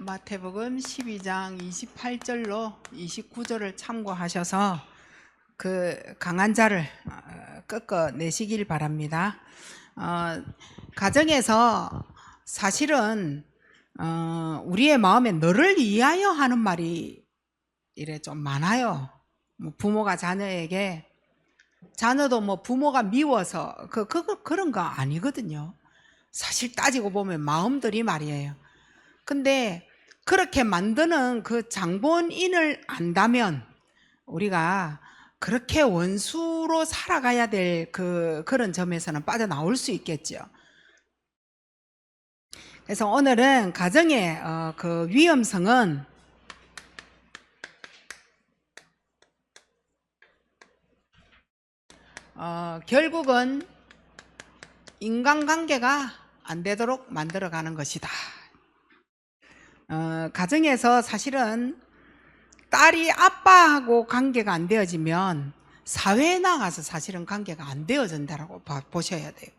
마태복음 12장 28절로 29절을 참고하셔서 그 강한 자를 꺾어내시길 바랍니다. 가정에서 사실은 우리의 마음에 너를 위하여 하는 말이 이래 좀 많아요. 뭐 부모가 자녀에게, 자녀도 뭐 부모가 미워서 그런 거 아니거든요. 사실 따지고 보면 마음들이 말이에요. 근데 그렇게 만드는 그 장본인을 안다면 우리가 그렇게 원수로 살아가야 될 그런 점에서는 빠져나올 수 있겠죠. 그래서 오늘은 가정의 그 위험성은 결국은 인간관계가 안 되도록 만들어가는 것이다. 가정에서 사실은 딸이 아빠하고 관계가 안 되어지면 사회에 나가서 사실은 관계가 안 되어진다라고 보셔야 돼요.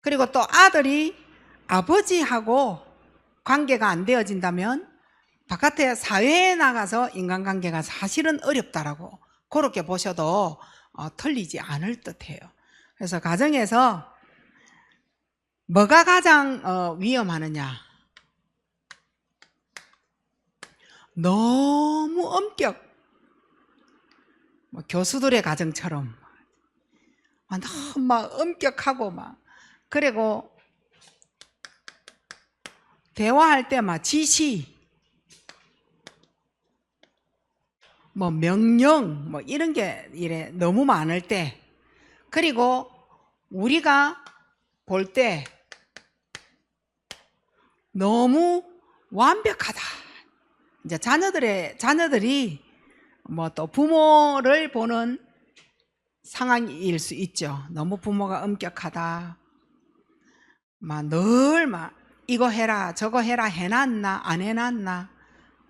그리고 또 아들이 아버지하고 관계가 안 되어진다면 바깥에 사회에 나가서 인간관계가 사실은 어렵다라고 그렇게 보셔도 틀리지 않을 듯해요. 그래서 가정에서 뭐가 가장 위험하느냐? 너무 엄격, 교수들의 가정처럼 너무 막 엄격하고 막, 그리고 대화할 때 막 지시, 뭐 명령, 뭐 이런 게 이래 너무 많을 때, 그리고 우리가 볼 때 너무 완벽하다. 이제 자녀들이 뭐 또 부모를 보는 상황일 수 있죠. 너무 부모가 엄격하다. 막 늘 막 이거 해라 저거 해라 해놨나 안 해놨나,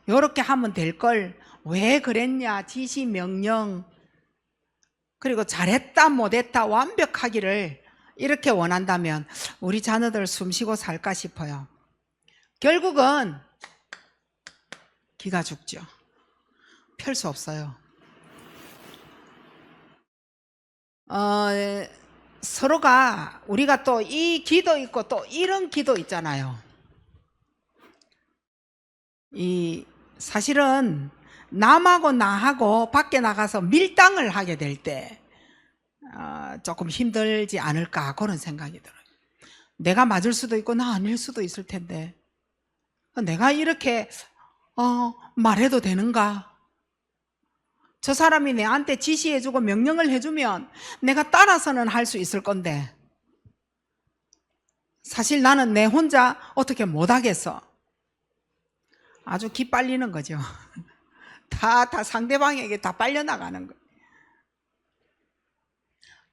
요렇게 하면 될 걸 왜 그랬냐, 지시 명령, 그리고 잘했다 못했다 완벽하기를 이렇게 원한다면 우리 자녀들 숨쉬고 살까 싶어요. 결국은 기가 죽죠. 펼 수 없어요. 서로가, 우리가 또 이 기도 있고 또 이런 기도 있잖아요. 사실은 남하고 나하고 밖에 나가서 밀당을 하게 될 때 조금 힘들지 않을까 그런 생각이 들어요. 내가 맞을 수도 있고 나 아닐 수도 있을 텐데 내가 이렇게 말해도 되는가? 저 사람이 내한테 지시해주고 명령을 해주면 내가 따라서는 할 수 있을 건데 사실 나는 내 혼자 어떻게 못하겠어. 아주 기빨리는 거죠. 다 상대방에게 다 빨려나가는 거예요.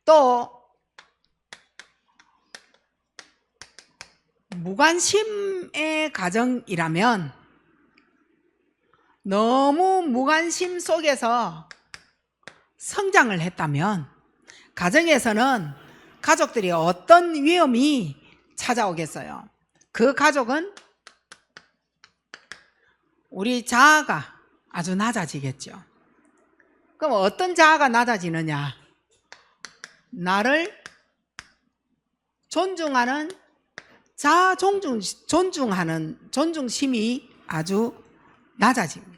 또 무관심의 가정이라면, 너무 무관심 속에서 성장을 했다면 가정에서는 가족들이 어떤 위험이 찾아오겠어요? 그 가족은 우리 자아가 아주 낮아지겠죠. 그럼 어떤 자아가 낮아지느냐? 나를 존중하는 자아 존중심이 아주 낮아집니다.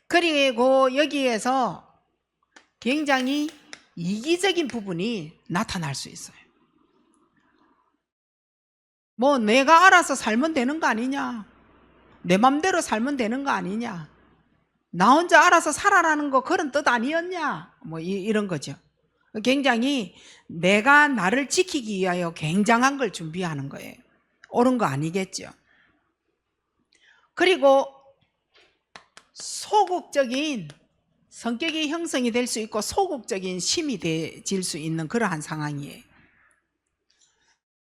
그리고 여기에서 굉장히 이기적인 부분이 나타날 수 있어요. 뭐 내가 알아서 살면 되는 거 아니냐, 내 맘대로 살면 되는 거 아니냐, 나 혼자 알아서 살아라는 거 그런 뜻 아니었냐, 뭐 이런 거죠. 굉장히 내가 나를 지키기 위하여 굉장한 걸 준비하는 거예요. 옳은 거 아니겠죠. 그리고 소극적인 성격이 형성이 될 수 있고 소극적인 심이 되질 수 있는 그러한 상황이에요.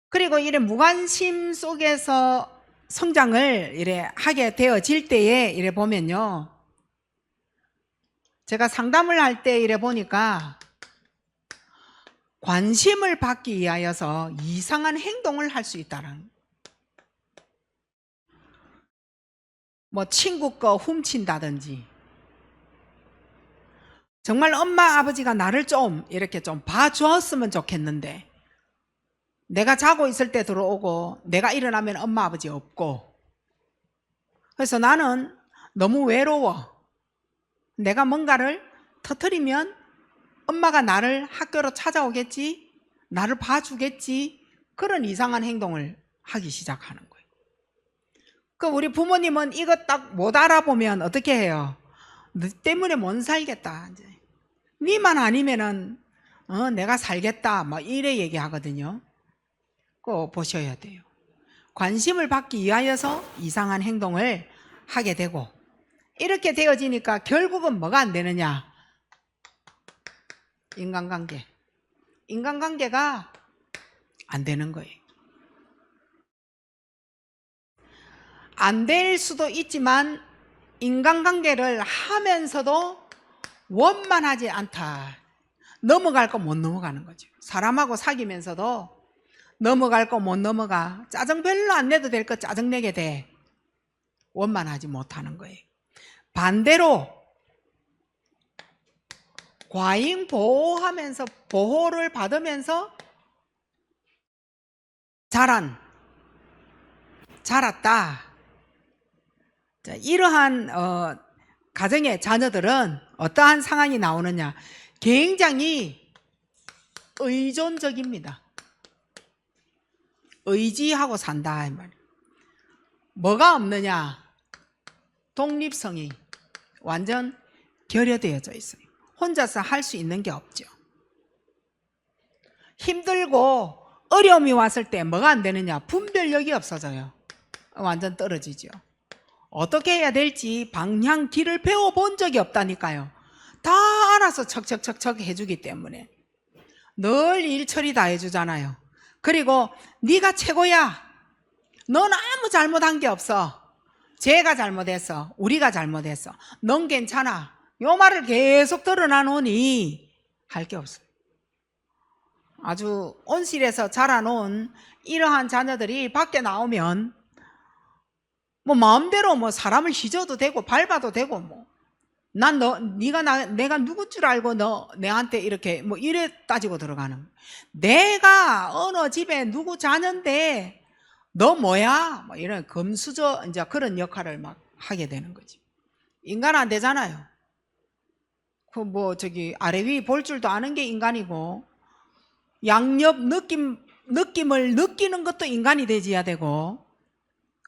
그리고 이런 무관심 속에서 성장을 이래 하게 되어질 때에 이래 보면요, 제가 상담을 할 때 이래 보니까 관심을 받기 위하여서 이상한 행동을 할 수 있다는, 뭐 친구 거 훔친다든지, 정말 엄마 아버지가 나를 좀 이렇게 좀 봐주었으면 좋겠는데, 내가 자고 있을 때 들어오고 내가 일어나면 엄마 아버지 없고, 그래서 나는 너무 외로워. 내가 뭔가를 터뜨리면 엄마가 나를 학교로 찾아오겠지, 나를 봐주겠지, 그런 이상한 행동을 하기 시작하는 거예요. 그 우리 부모님은 이거 딱 못 알아보면 어떻게 해요? 너 때문에 못 살겠다, 이제 니만 아니면은 내가 살겠다, 막 이래 얘기하거든요. 꼭 보셔야 돼요. 관심을 받기 위하여서 이상한 행동을 하게 되고, 이렇게 되어지니까 결국은 뭐가 안 되느냐? 인간관계가 안 되는 거예요. 안 될 수도 있지만 인간관계를 하면서도 원만하지 않다. 넘어갈 거 못 넘어가는 거죠. 사람하고 사귀면서도 넘어갈 거 못 넘어가. 짜증 별로 안 내도 될 거 짜증내게 돼. 원만하지 못하는 거예요. 반대로 과잉 보호하면서, 보호를 받으면서 자랐다. 자, 이러한 가정의 자녀들은 어떠한 상황이 나오느냐? 굉장히 의존적입니다. 의지하고 산다, 이 말이에요. 뭐가 없느냐? 독립성이 완전 결여되어져 있어요. 혼자서 할 수 있는 게 없죠. 힘들고 어려움이 왔을 때 뭐가 안 되느냐? 분별력이 없어져요. 완전 떨어지죠. 어떻게 해야 될지 방향 길을 배워본 적이 없다니까요. 다 알아서 척척척척 해주기 때문에 늘 일처리 다 해주잖아요. 그리고 네가 최고야, 넌 아무 잘못한 게 없어, 쟤가 잘못했어, 우리가 잘못했어, 넌 괜찮아, 요 말을 계속 들어놔놓으니 할 게 없어요. 아주 온실에서 자라놓은 이러한 자녀들이 밖에 나오면 뭐 마음대로 뭐 사람을 휘저어도 되고 밟아도 되고, 뭐 난 내가 누굴 줄 알고 너 내한테 이렇게 뭐 이래 따지고 들어가는, 내가 어느 집에 누구 자녀인데 너 뭐야, 뭐 이런 금수저 이제 그런 역할을 막 하게 되는 거지. 인간 안 되잖아요. 그 뭐 저기 아래 위 볼 줄도 아는 게 인간이고, 양옆 느낌을 느끼는 것도 인간이 되어야 되고,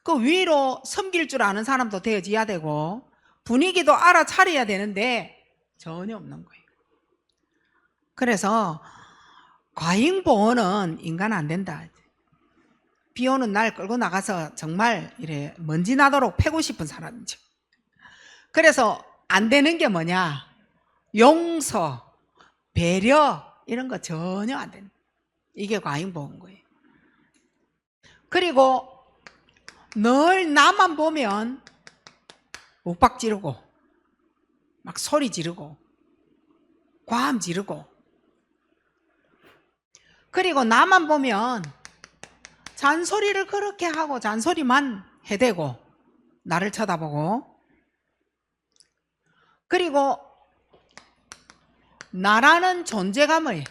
그 위로 섬길 줄 아는 사람도 되어져야 되고, 분위기도 알아차려야 되는데 전혀 없는 거예요. 그래서 과잉보호는 인간 안 된다. 비 오는 날 끌고 나가서 정말 이래 먼지 나도록 패고 싶은 사람이죠. 그래서 안 되는 게 뭐냐? 용서, 배려, 이런 거 전혀 안 되는 거예요. 이게 과잉보호인 거예요. 그리고 늘 나만 보면 욱박 지르고 막 소리 지르고 과음 지르고, 그리고 나만 보면 잔소리를 그렇게 하고 잔소리만 해대고 나를 쳐다보고, 그리고 나라는 존재감을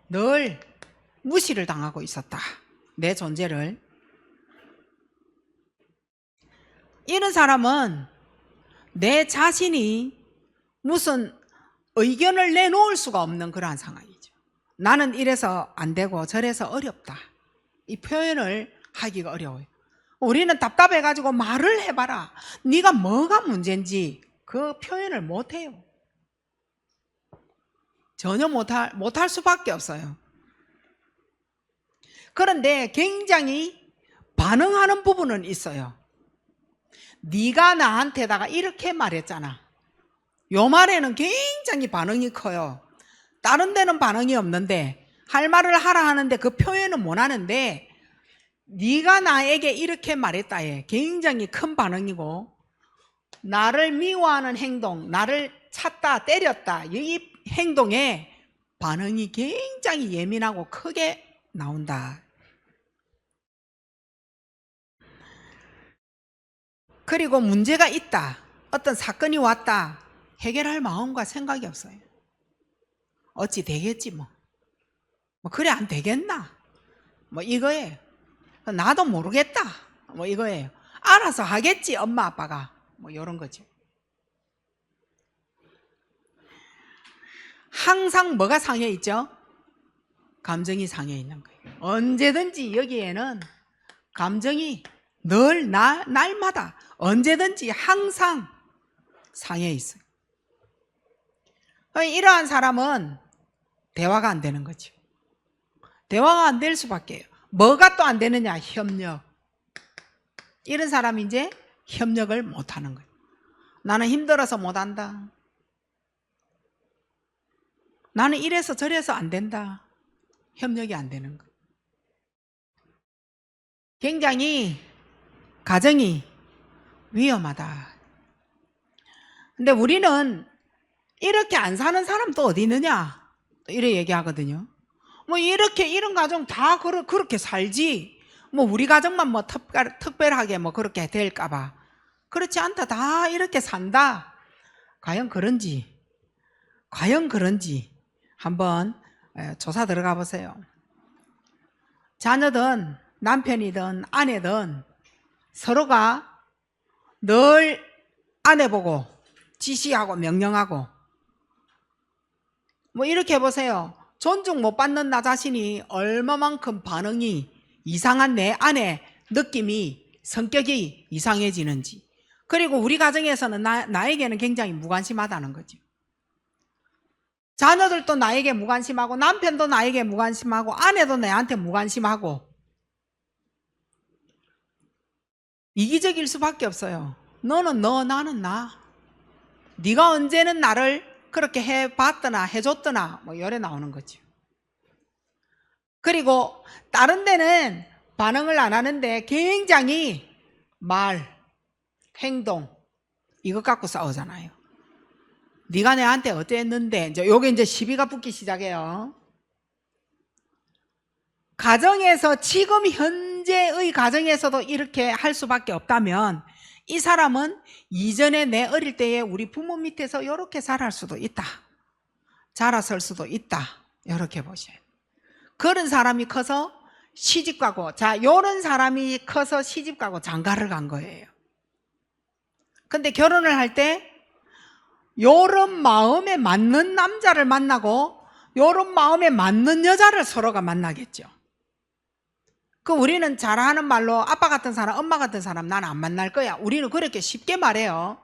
늘 무시를 당하고 있었다. 내 존재를. 이런 사람은 내 자신이 무슨 의견을 내놓을 수가 없는 그러한 상황이죠. 나는 이래서 안 되고 저래서 어렵다, 이 표현을 하기가 어려워요. 우리는 답답해가지고 말을 해봐라, 네가 뭐가 문제인지 그 표현을 못해요. 전혀 못할 수밖에 없어요. 그런데 굉장히 반응하는 부분은 있어요. 네가 나한테다가 이렇게 말했잖아. 요 말에는 굉장히 반응이 커요. 다른 데는 반응이 없는데, 할 말을 하라 하는데 그 표현은 못 하는데, 네가 나에게 이렇게 말했다에 굉장히 큰 반응이고, 나를 미워하는 행동, 나를 찼다 때렸다, 이 행동에 반응이 굉장히 예민하고 크게 나온다. 그리고 문제가 있다, 어떤 사건이 왔다, 해결할 마음과 생각이 없어요. 어찌 되겠지 뭐 그래 안 되겠나 뭐 이거예요. 나도 모르겠다 뭐 이거예요. 알아서 하겠지 엄마 아빠가 뭐 이런 거죠. 항상 뭐가 상해 있죠? 감정이 상해 있는 거예요. 언제든지 여기에는 감정이 늘 날마다 언제든지 항상 상해 있어요. 이러한 사람은 대화가 안 되는 거죠. 대화가 안 될 수밖에. 뭐가 또 안 되느냐? 협력. 이런 사람이 이제 협력을 못 하는 거예요. 나는 힘들어서 못 한다. 나는 이래서 저래서 안 된다. 협력이 안 되는 거예요. 굉장히 가정이 위험하다. 근데 우리는 이렇게 안 사는 사람 또 어디 있느냐? 이래 얘기하거든요. 뭐 이렇게 이런 가정 다 그렇게 살지. 뭐 우리 가정만 뭐 특별하게 뭐 그렇게 될까봐. 그렇지 않다. 다 이렇게 산다. 과연 그런지 한번 조사 들어가 보세요. 자녀든 남편이든 아내든 서로가 늘 아내 보고 지시하고 명령하고 뭐 이렇게 해보세요. 존중 못 받는 나 자신이 얼마만큼 반응이 이상한 내 아내 느낌이 성격이 이상해지는지, 그리고 우리 가정에서는 나에게는 굉장히 무관심하다는 거죠. 자녀들도 나에게 무관심하고 남편도 나에게 무관심하고 아내도 나한테 무관심하고 이기적일 수밖에 없어요. 너는 너, 나는 나. 네가 언제는 나를 그렇게 해봤더나 해줬더나 뭐 열에 나오는 거죠. 그리고 다른 데는 반응을 안 하는데 굉장히 말, 행동 이것 갖고 싸우잖아요. 네가 내한테 어땠는데 이제 요게 이제 시비가 붙기 시작해요. 가정에서 지금 현재의 가정에서도 이렇게 할 수밖에 없다면 이 사람은 이전에 내 어릴 때에 우리 부모 밑에서 이렇게 자랄 수도 있다. 자라설 수도 있다. 이렇게 보셔요. 그런 사람이 커서 시집가고, 자, 요런 사람이 커서 시집가고 장가를 간 거예요. 근데 결혼을 할 때 요런 마음에 맞는 남자를 만나고 요런 마음에 맞는 여자를 서로가 만나겠죠. 그럼 우리는 잘하는 말로 아빠 같은 사람, 엄마 같은 사람 난 안 만날 거야. 우리는 그렇게 쉽게 말해요.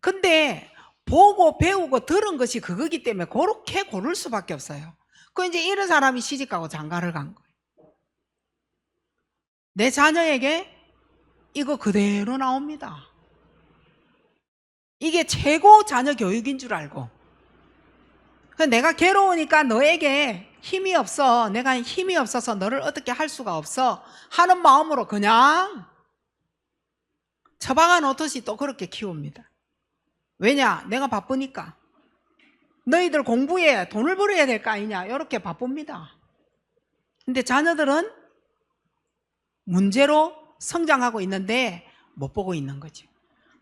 근데 보고 배우고 들은 것이 그거기 때문에 그렇게 고를 수밖에 없어요. 그 이제 이런 사람이 시집가고 장가를 간 거예요. 내 자녀에게 이거 그대로 나옵니다. 이게 최고 자녀 교육인 줄 알고, 내가 괴로우니까 너에게 힘이 없어, 내가 힘이 없어서 너를 어떻게 할 수가 없어 하는 마음으로 그냥 처박아 놓듯이 또 그렇게 키웁니다. 왜냐? 내가 바쁘니까. 너희들 공부해 돈을 벌어야 될 거 아니냐, 이렇게 바쁩니다. 근데 자녀들은 문제로 성장하고 있는데 못 보고 있는 거죠.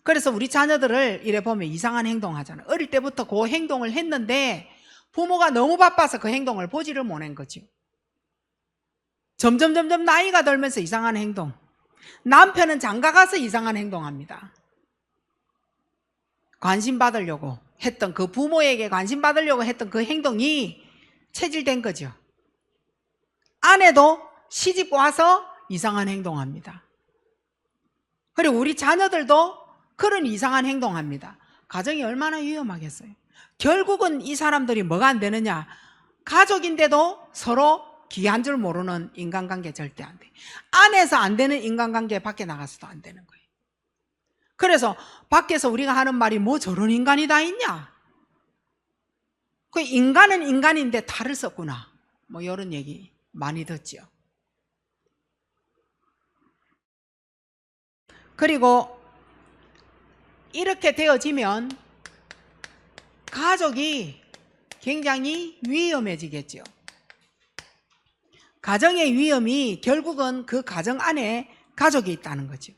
그래서 우리 자녀들을 이래 보면 이상한 행동 하잖아요. 어릴 때부터 그 행동을 했는데 부모가 너무 바빠서 그 행동을 보지를 못한 거죠. 점점 나이가 들면서 이상한 행동. 남편은 장가가서 이상한 행동합니다. 관심 받으려고 했던, 그 부모에게 관심 받으려고 했던 그 행동이 체질된 거죠. 아내도 시집 와서 이상한 행동합니다. 그리고 우리 자녀들도 그런 이상한 행동합니다. 가정이 얼마나 위험하겠어요. 결국은 이 사람들이 뭐가 안 되느냐? 가족인데도 서로 귀한 줄 모르는 인간관계 절대 안 돼. 안에서 안 되는 인간관계 밖에 나가서도 안 되는 거예요. 그래서 밖에서 우리가 하는 말이 뭐 저런 인간이 다 있냐? 그 인간은 인간인데 탈을 썼구나. 뭐 이런 얘기 많이 듣죠. 그리고 이렇게 되어지면 가족이 굉장히 위험해지겠죠. 가정의 위험이 결국은 그 가정 안에 가족이 있다는 거죠.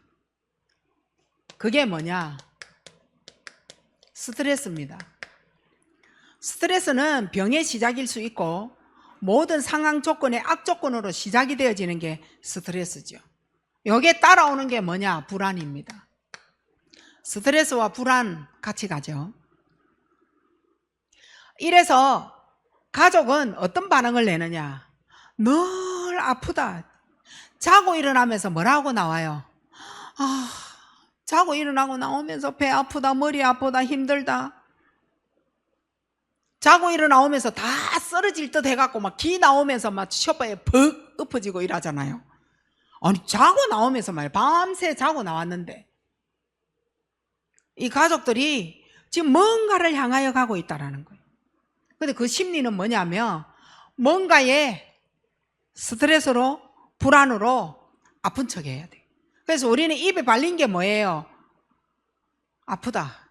그게 뭐냐? 스트레스입니다. 스트레스는 병의 시작일 수 있고 모든 상황 조건의 악조건으로 시작이 되어지는 게 스트레스죠. 여기에 따라오는 게 뭐냐? 불안입니다. 스트레스와 불안 같이 가죠. 이래서 가족은 어떤 반응을 내느냐? 늘 아프다. 자고 일어나면서 뭐라고 나와요? 자고 일어나고 나오면서 배 아프다, 머리 아프다, 힘들다. 자고 일어나오면서 다 쓰러질 듯 해갖고 막 기 나오면서 막 소파에 벅 엎어지고 이러잖아요. 아니, 자고 나오면서 말이야. 밤새 자고 나왔는데. 이 가족들이 지금 뭔가를 향하여 가고 있다라는 거예요. 근데 그 심리는 뭐냐면 뭔가에 스트레스로, 불안으로 아픈 척 해야 돼. 그래서 우리는 입에 발린 게 뭐예요? 아프다.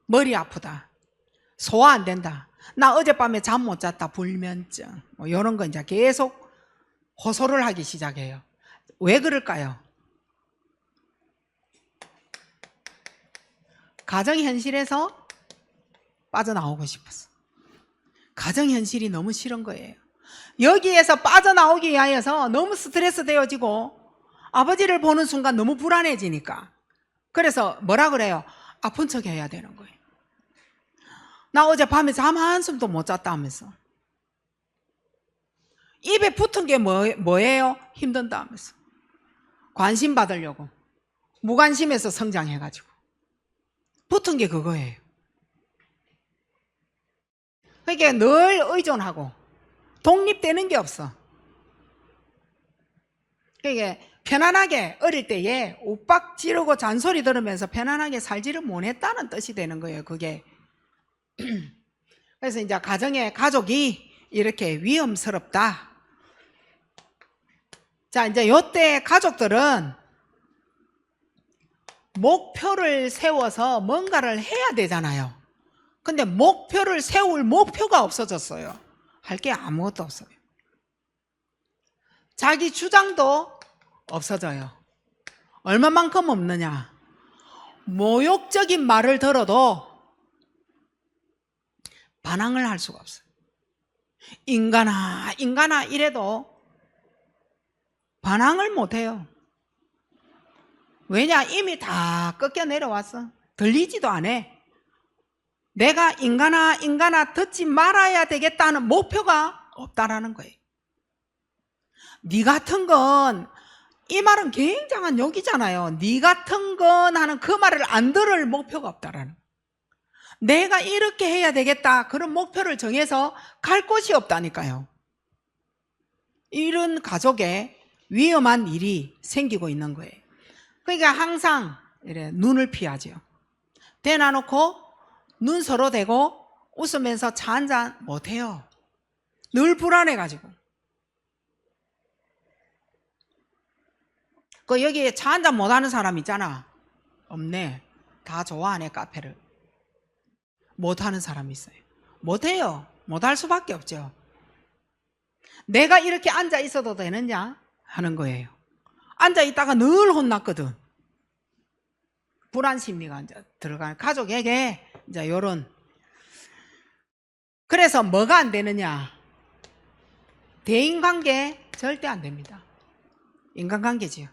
머리 아프다. 소화 안 된다. 나 어젯밤에 잠 못 잤다. 불면증. 뭐 이런 거 이제 계속 호소를 하기 시작해요. 왜 그럴까요? 가정현실에서 빠져나오고 싶었어. 가정현실이 너무 싫은 거예요. 여기에서 빠져나오기 위하여서 너무 스트레스 되어지고 아버지를 보는 순간 너무 불안해지니까. 그래서 뭐라 그래요? 아픈 척 해야 되는 거예요. 나 어제 밤에 잠 한숨도 못 잤다 하면서. 입에 붙은 게 뭐예요? 힘든다 하면서. 관심 받으려고. 무관심에서 성장해가지고. 붙은 게 그거예요. 그러니까 늘 의존하고 독립되는 게 없어. 그러니까 편안하게 어릴 때에 욱박 지르고 잔소리 들으면서 편안하게 살지를 못했다는 뜻이 되는 거예요. 그게. 그래서 이제 가족이 이렇게 위험스럽다. 자, 이제 요때 가족들은 목표를 세워서 뭔가를 해야 되잖아요. 근데 목표를 세울 목표가 없어졌어요. 할 게 아무것도 없어요. 자기 주장도 없어져요. 얼마만큼 없느냐? 모욕적인 말을 들어도 반항을 할 수가 없어요. 인간아 이래도 반항을 못해요. 왜냐? 이미 다 꺾여 내려왔어. 들리지도 않아. 내가 인간아 듣지 말아야 되겠다는 목표가 없다라는 거예요. 네 같은 건, 이 말은 굉장한 욕이잖아요. 네 같은 건 하는 그 말을 안 들을 목표가 없다라는 거예요. 내가 이렇게 해야 되겠다 그런 목표를 정해서 갈 곳이 없다니까요. 이런 가족에 위험한 일이 생기고 있는 거예요. 그러니까 항상 이래 눈을 피하죠. 대놔놓고 눈 서로 대고 웃으면서 차 한잔 못해요. 늘 불안해가지고. 그 여기에 차 한잔 못하는 사람 있잖아. 없네. 다 좋아하네, 카페를. 못하는 사람이 있어요. 못해요. 못할 수밖에 없죠. 내가 이렇게 앉아 있어도 되느냐 하는 거예요. 앉아 있다가 늘 혼났거든. 불안 심리가 이제 들어가는 가족에게 이제 요런. 그래서 뭐가 안 되느냐? 대인관계 절대 안 됩니다. 인간관계지요.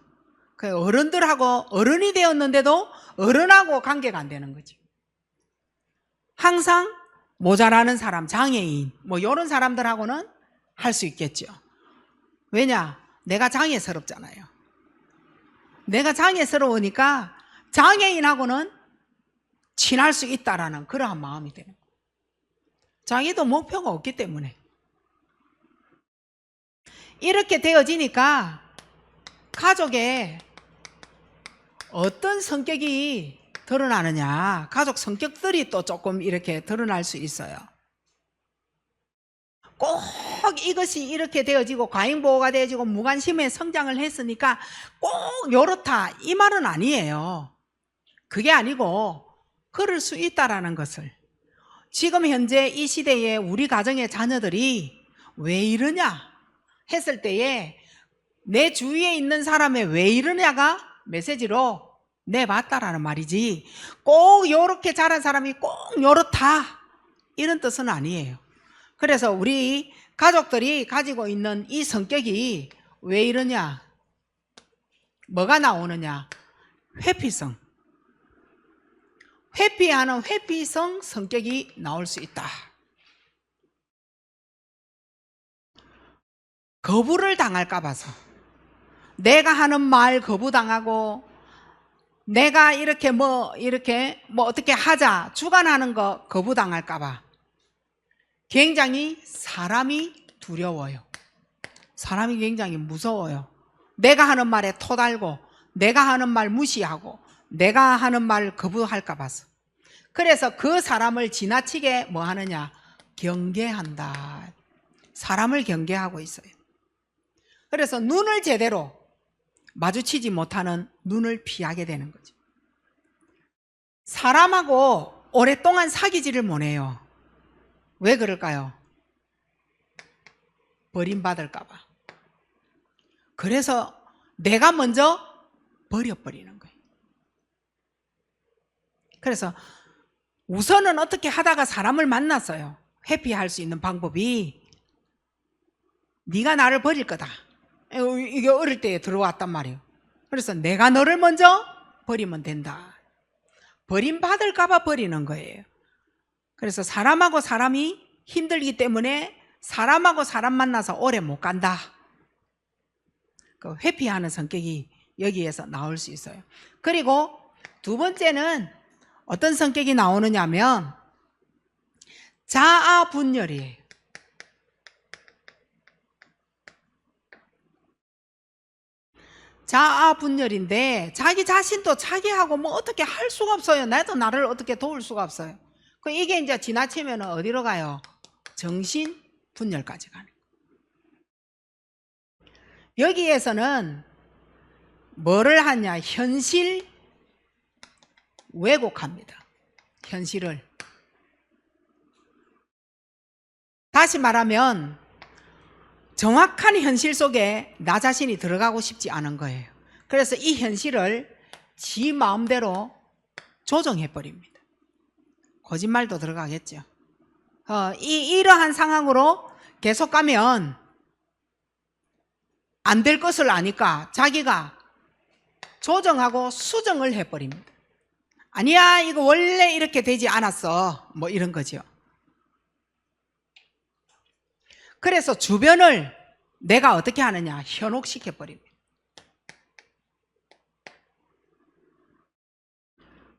그 어른들하고 어른이 되었는데도 어른하고 관계가 안 되는 거죠. 항상 모자라는 사람, 장애인 뭐 이런 사람들하고는 할 수 있겠죠. 왜냐? 내가 장애스럽잖아요. 내가 장애스러우니까 장애인하고는 친할 수 있다라는 그러한 마음이 되는 거예요. 자기도 목표가 없기 때문에. 이렇게 되어지니까 가족에 어떤 성격이 드러나느냐, 가족 성격들이 또 조금 이렇게 드러날 수 있어요. 꼭 이것이 이렇게 되어지고 과잉보호가 되어지고 무관심에 성장을 했으니까 꼭 요렇다 이 말은 아니에요. 그게 아니고 그럴 수 있다라는 것을, 지금 현재 이 시대에 우리 가정의 자녀들이 왜 이러냐 했을 때에 내 주위에 있는 사람의 왜 이러냐가 메시지로 내봤다라는 말이지 꼭 요렇게 자란 사람이 꼭 요렇다 이런 뜻은 아니에요. 그래서 우리 가족들이 가지고 있는 이 성격이 왜 이러냐? 뭐가 나오느냐? 회피성. 회피하는 회피성 성격이 나올 수 있다. 거부를 당할까 봐서. 내가 하는 말 거부당하고 내가 이렇게 어떻게 하자 주관하는 거 거부당할까 봐 굉장히 사람이 두려워요. 사람이 굉장히 무서워요. 내가 하는 말에 토달고 내가 하는 말 무시하고 내가 하는 말 거부할까 봐서. 그래서 그 사람을 지나치게 뭐 하느냐? 경계한다. 사람을 경계하고 있어요. 그래서 눈을 제대로 마주치지 못하는 눈을 피하게 되는 거죠. 사람하고 오랫동안 사귀지를 못해요. 왜 그럴까요? 버림받을까 봐. 그래서 내가 먼저 버려버리는 거예요. 그래서 우선은 어떻게 하다가 사람을 만났어요. 회피할 수 있는 방법이 네가 나를 버릴 거다. 이게 어릴 때 들어왔단 말이에요. 그래서 내가 너를 먼저 버리면 된다. 버림받을까 봐 버리는 거예요. 그래서 사람하고 사람이 힘들기 때문에 사람하고 사람 만나서 오래 못 간다. 그 회피하는 성격이 여기에서 나올 수 있어요. 그리고 두 번째는 어떤 성격이 나오느냐면 자아분열이에요. 자아분열인데 자기 자신도 자기하고 뭐 어떻게 할 수가 없어요. 나도 나를 어떻게 도울 수가 없어요. 이게 이제 지나치면 어디로 가요? 정신분열까지 가는 거예요. 여기에서는 뭐를 하냐? 현실 왜곡합니다. 현실을. 다시 말하면 정확한 현실 속에 나 자신이 들어가고 싶지 않은 거예요. 그래서 이 현실을 지 마음대로 조정해버립니다. 거짓말도 들어가겠죠. 이러한 상황으로 계속 가면 안 될 것을 아니까 자기가 조정하고 수정을 해버립니다. 아니야, 이거 원래 이렇게 되지 않았어. 뭐 이런 거죠. 그래서 주변을 내가 어떻게 하느냐? 현혹시켜버립니다.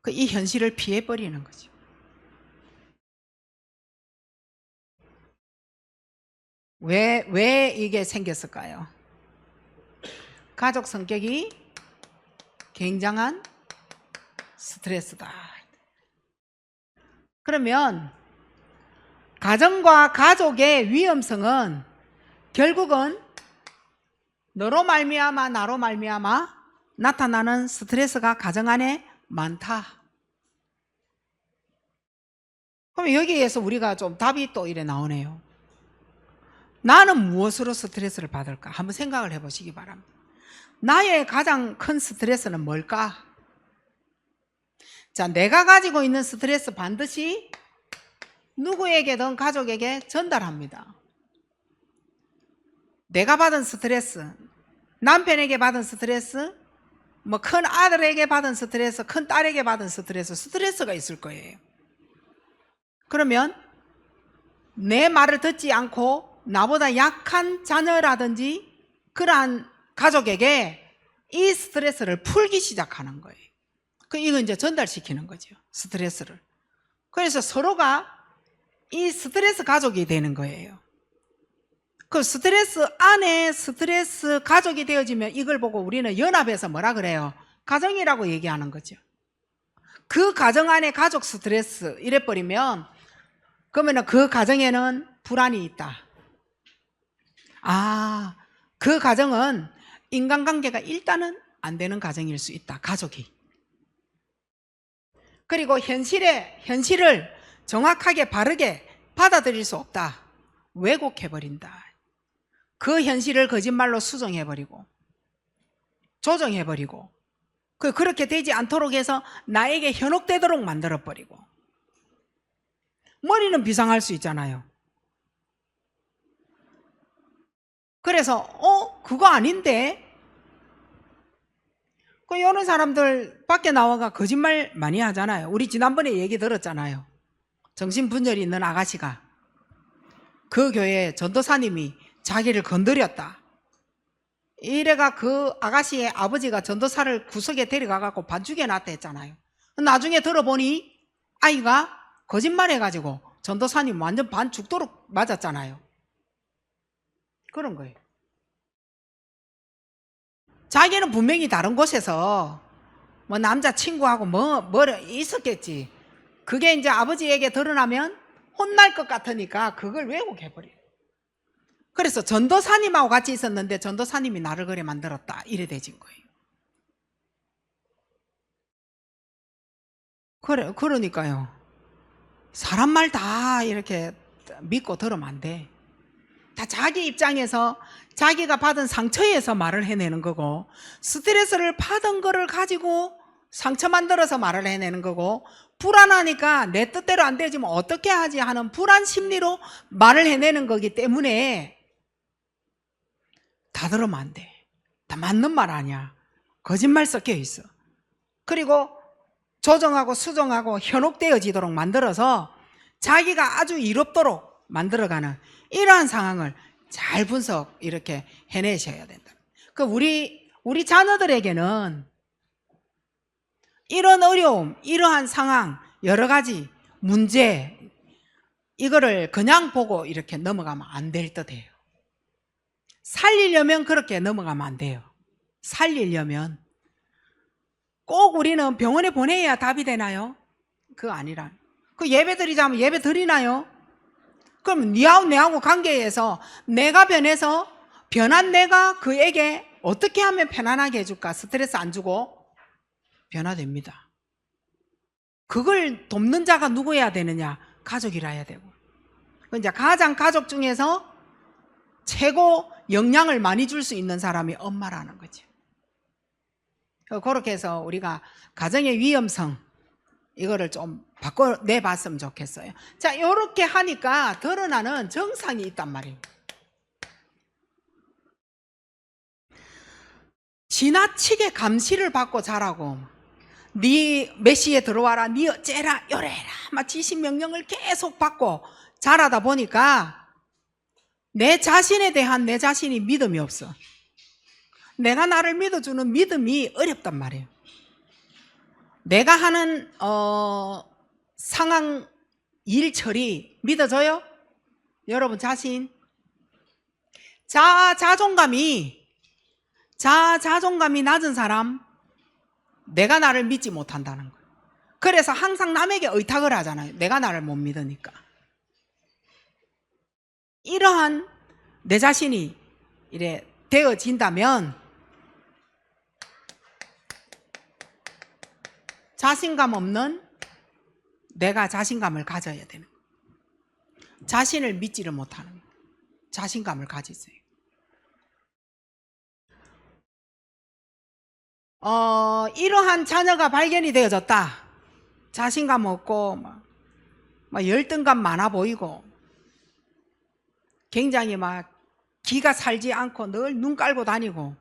이 현실을 피해버리는 거죠. 왜 이게 생겼을까요? 가족 성격이 굉장한 스트레스다. 그러면 가정과 가족의 위험성은 결국은 너로 말미암아 나로 말미암아 나타나는 스트레스가 가정 안에 많다. 그럼 여기에서 우리가 좀 답이 또 이래 나오네요. 나는 무엇으로 스트레스를 받을까? 한번 생각을 해보시기 바랍니다. 나의 가장 큰 스트레스는 뭘까? 자, 내가 가지고 있는 스트레스 반드시 누구에게든 가족에게 전달합니다. 내가 받은 스트레스, 남편에게 받은 스트레스, 뭐 큰 아들에게 받은 스트레스, 큰 딸에게 받은 스트레스가 있을 거예요. 그러면 내 말을 듣지 않고 나보다 약한 자녀라든지 그러한 가족에게 이 스트레스를 풀기 시작하는 거예요. 이거 이제 전달시키는 거죠. 스트레스를. 그래서 서로가 이 스트레스 가족이 되는 거예요. 그 스트레스 안에 스트레스 가족이 되어지면 이걸 보고 우리는 연합해서 뭐라 그래요? 가정이라고 얘기하는 거죠. 그 가정 안에 가족 스트레스 이래버리면 그러면 그 가정에는 불안이 있다. 그 가정은 인간관계가 일단은 안 되는 가정일 수 있다. 가족이. 그리고 현실을 정확하게 바르게 받아들일 수 없다. 왜곡해버린다. 그 현실을 거짓말로 수정해버리고 조정해버리고 그렇게 되지 않도록 해서 나에게 현혹되도록 만들어버리고. 머리는 비상할 수 있잖아요. 그래서 그거 아닌데? 이런 사람들 밖에 나와가 거짓말 많이 하잖아요. 우리 지난번에 얘기 들었잖아요. 정신분열이 있는 아가씨가 그 교회 전도사님이 자기를 건드렸다. 이래가 그 아가씨의 아버지가 전도사를 구석에 데려가갖고 반죽여 놨다 했잖아요. 나중에 들어보니 아이가 거짓말해가지고 전도사님 완전 반 죽도록 맞았잖아요. 그런 거예요. 자기는 분명히 다른 곳에서 뭐 남자친구하고 뭐를 있었겠지. 그게 이제 아버지에게 드러나면 혼날 것 같으니까 그걸 왜곡해버려요. 그래서 전도사님하고 같이 있었는데 전도사님이 나를 그래 만들었다. 이래 되진 거예요. 그러니까요. 사람 말 다 이렇게 믿고 들으면 안 돼. 다 자기 입장에서 자기가 받은 상처에서 말을 해내는 거고, 스트레스를 받은 거를 가지고 상처 만들어서 말을 해내는 거고, 불안하니까 내 뜻대로 안 되지 뭐 어떻게 하지 하는 불안 심리로 말을 해내는 거기 때문에 다 들으면 안 돼. 다 맞는 말 아니야. 거짓말 섞여 있어. 그리고 조정하고 수정하고 현혹되어지도록 만들어서 자기가 아주 이롭도록 만들어가는 이러한 상황을 잘 분석 이렇게 해내셔야 된다. 우리 자녀들에게는 이런 어려움, 이러한 상황, 여러 가지 문제, 이거를 그냥 보고 이렇게 넘어가면 안 될 듯해요. 살리려면 그렇게 넘어가면 안 돼요. 살리려면 꼭 우리는 병원에 보내야 답이 되나요? 그거 아니라. 예배 드리자면 예배 드리나요? 그럼 니하고 내하고 관계에서 내가 변해서 변한 내가 그에게 어떻게 하면 편안하게 해줄까? 스트레스 안 주고 변화됩니다. 그걸 돕는 자가 누구여야 되느냐? 가족이라 해야 되고. 이제 가족 중에서 최고 영향을 많이 줄 수 있는 사람이 엄마라는 거죠. 그렇게 해서 우리가 가정의 위험성 이거를 좀 바꿔내봤으면 좋겠어요. 자, 이렇게 하니까 드러나는 정상이 있단 말이에요. 지나치게 감시를 받고 자라고, 네 몇 시에 들어와라, 네 어째라 요래라 막 지시 명령을 계속 받고 자라다 보니까 내 자신에 대한 내 자신이 믿음이 없어. 내가 나를 믿어주는 믿음이 어렵단 말이에요. 내가 하는 상황 일 처리 믿어져요? 여러분 자신? 자존감이 낮은 사람, 내가 나를 믿지 못한다는 거예요. 그래서 항상 남에게 의탁을 하잖아요. 내가 나를 못 믿으니까. 이러한 내 자신이 이래 되어진다면 자신감 없는 내가 자신감을 가져야 되는 거예요. 자신을 믿지를 못하는 거예요. 자신감을 가지세요. 이러한 자녀가 발견이 되어졌다. 자신감 없고 막 열등감 많아 보이고 굉장히 막 기가 살지 않고 늘 눈 깔고 다니고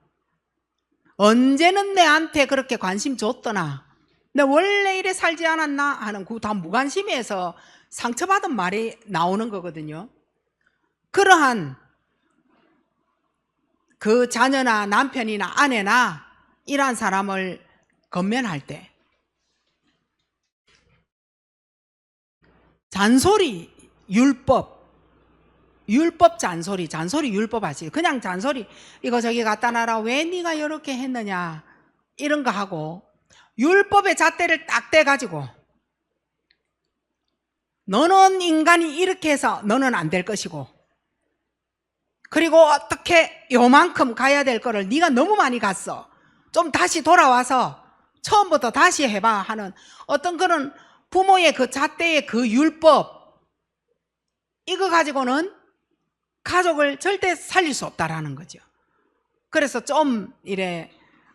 언제는 내한테 그렇게 관심 줬더나 내 원래 이래 살지 않았나 하는 그 다 무관심에서 상처받은 말이 나오는 거거든요. 그러한 그 자녀나 남편이나 아내나 이러한 사람을 건면할 때 잔소리, 율법 잔소리 율법 아시죠? 그냥 잔소리 이거 저기 갖다 놔라 왜 네가 이렇게 했느냐 이런 거 하고 율법의 잣대를 딱 떼가지고 너는 인간이 이렇게 해서 너는 안 될 것이고 그리고 어떻게 요만큼 가야 될 거를 네가 너무 많이 갔어 좀 다시 돌아와서 처음부터 다시 해봐 하는 어떤 그런 부모의 그 잣대의 그 율법 이거 가지고는 가족을 절대 살릴 수 없다라는 거죠. 그래서 좀 이래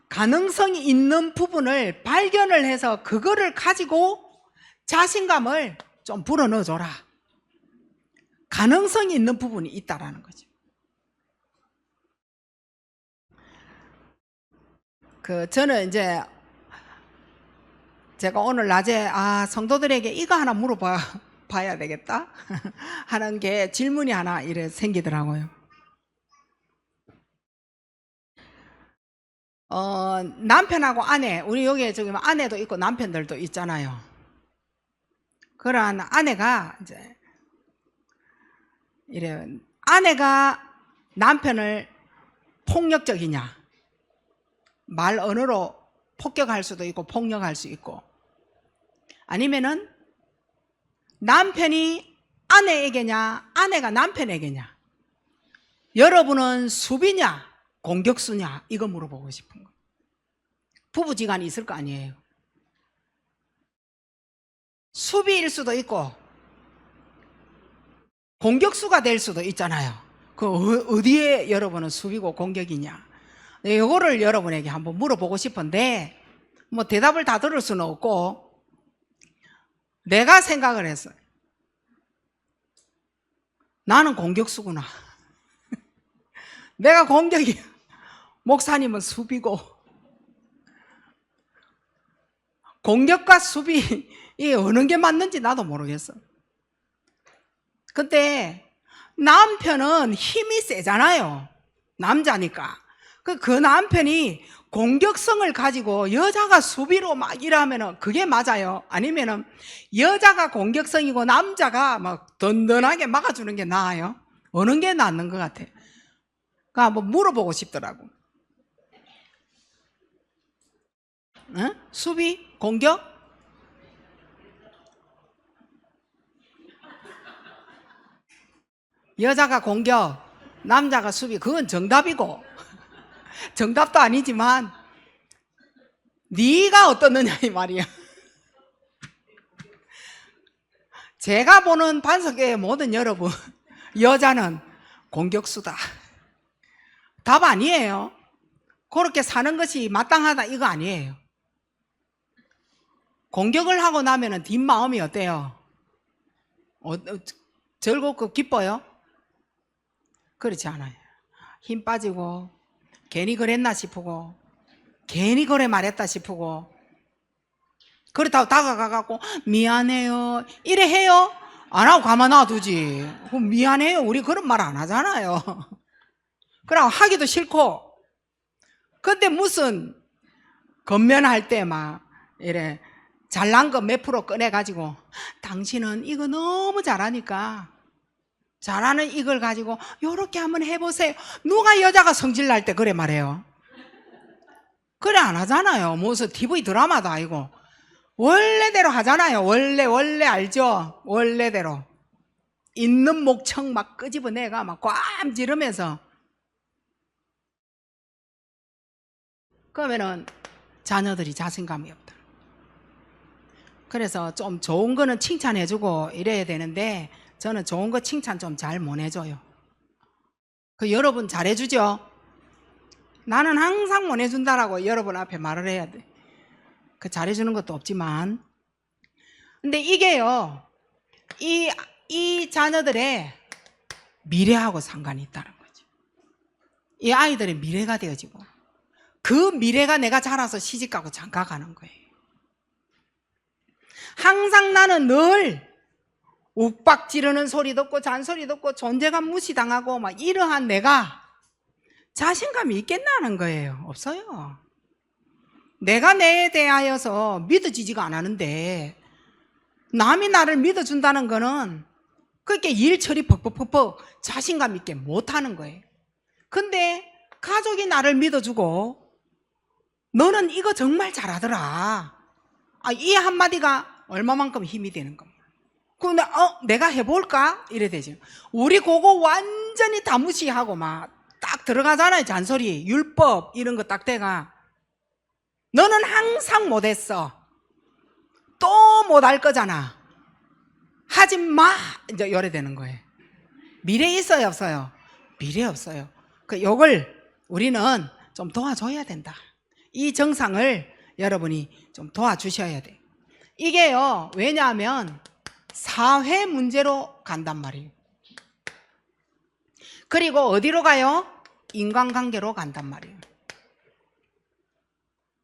가능성이 있는 부분을 발견을 해서 그거를 가지고 자신감을 좀 불어넣어줘라. 가능성이 있는 부분이 있다라는 거죠. 저는 이제 제가 오늘 낮에 성도들에게 이거 하나 물어봐야 되겠다 하는 게 질문이 하나 이래 생기더라고요. 남편하고 아내, 우리 여기에 저기 아내도 있고 남편들도 있잖아요. 그러한 아내가 이제 이래, 아내가 남편을 폭력적이냐, 말 언어로 폭격할 수도 있고 폭력할 수 있고, 아니면은 남편이 아내에게냐 아내가 남편에게냐, 여러분은 수비냐 공격수냐, 이거 물어보고 싶은 거예요. 부부지간이 있을 거 아니에요. 수비일 수도 있고 공격수가 될 수도 있잖아요. 어디에 여러분은 수비고 공격이냐, 이거를 여러분에게 한번 물어보고 싶은데, 뭐 대답을 다 들을 수는 없고 내가 생각을 했어요. 나는 공격수구나. 내가 공격이야. 목사님은 수비고. 공격과 수비, 이 어느 게 맞는지 나도 모르겠어. 근데 남편은 힘이 세잖아요. 남자니까. 그 남편이 공격성을 가지고 여자가 수비로 막 이러면은 그게 맞아요? 아니면은 여자가 공격성이고 남자가 막 든든하게 막아주는 게 나아요? 어느 게 낫는 것 같아? 그러니까 한번 물어보고 싶더라고. 응? 수비? 공격? 여자가 공격, 남자가 수비, 그건 정답이고 정답도 아니지만 네가 어떻느냐 이 말이야. 제가 보는 반석의 모든 여러분, 여자는 공격수다. 답 아니에요. 그렇게 사는 것이 마땅하다 이거 아니에요. 공격을 하고 나면은 뒷마음이 어때요? 즐겁고 기뻐요? 그렇지 않아요. 힘 빠지고 괜히 그랬나 싶고 괜히 그래 말했다 싶고, 그렇다고 다가가갖고 미안해요 이래 해요? 안 하고 가만 놔두지. 그럼 미안해요 우리 그런 말 안 하잖아요. 그러고 하기도 싫고. 근데 무슨 건면할 때 막 이래 잘난 거 몇 프로 꺼내가지고 당신은 이거 너무 잘하니까 잘하는 이걸 가지고 요렇게 한번 해보세요. 누가 여자가 성질 날 때 그래 말해요? 그래 안 하잖아요. 무슨 TV 드라마도 아니고 원래대로 하잖아요. 원래 알죠? 원래대로 있는 목청 막 끄집어내가 막 꽝 지르면서. 그러면은 자녀들이 자신감이 없다. 그래서 좀 좋은 거는 칭찬해주고 이래야 되는데 저는 좋은 거 칭찬 좀 잘 못 해줘요. 여러분 잘해주죠? 나는 항상 못 해준다라고 여러분 앞에 말을 해야 돼. 잘해주는 것도 없지만. 근데 이게요, 이 자녀들의 미래하고 상관이 있다는 거죠. 이 아이들의 미래가 되어지고 그 미래가 내가 자라서 시집가고 장가가는 거예요. 항상 나는 늘 욱박 지르는 소리 듣고 잔소리 듣고 존재감 무시당하고 막 이러한 내가 자신감이 있겠나는 거예요. 없어요. 내가 내에 대하여서 믿어지지가 않았는데 남이 나를 믿어준다는 거는 그렇게 일 처리 퍽퍽퍽퍽 자신감 있게 못하는 거예요. 근데 가족이 나를 믿어주고 너는 이거 정말 잘하더라, 이 한마디가 얼마만큼 힘이 되는 겁니다. 근데 내가 해볼까? 이래 되죠. 우리 그거 완전히 다 무시하고 막 딱 들어가잖아요. 잔소리, 율법 이런 거 딱 대가 너는 항상 못했어. 또 못할 거잖아. 하지 마. 이제 요래 되는 거예요. 미래 있어요, 없어요? 미래 없어요. 요걸 우리는 좀 도와줘야 된다. 이 정상을 여러분이 좀 도와주셔야 돼요. 이게요, 왜냐하면 사회 문제로 간단 말이에요. 그리고 어디로 가요? 인간관계로 간단 말이에요.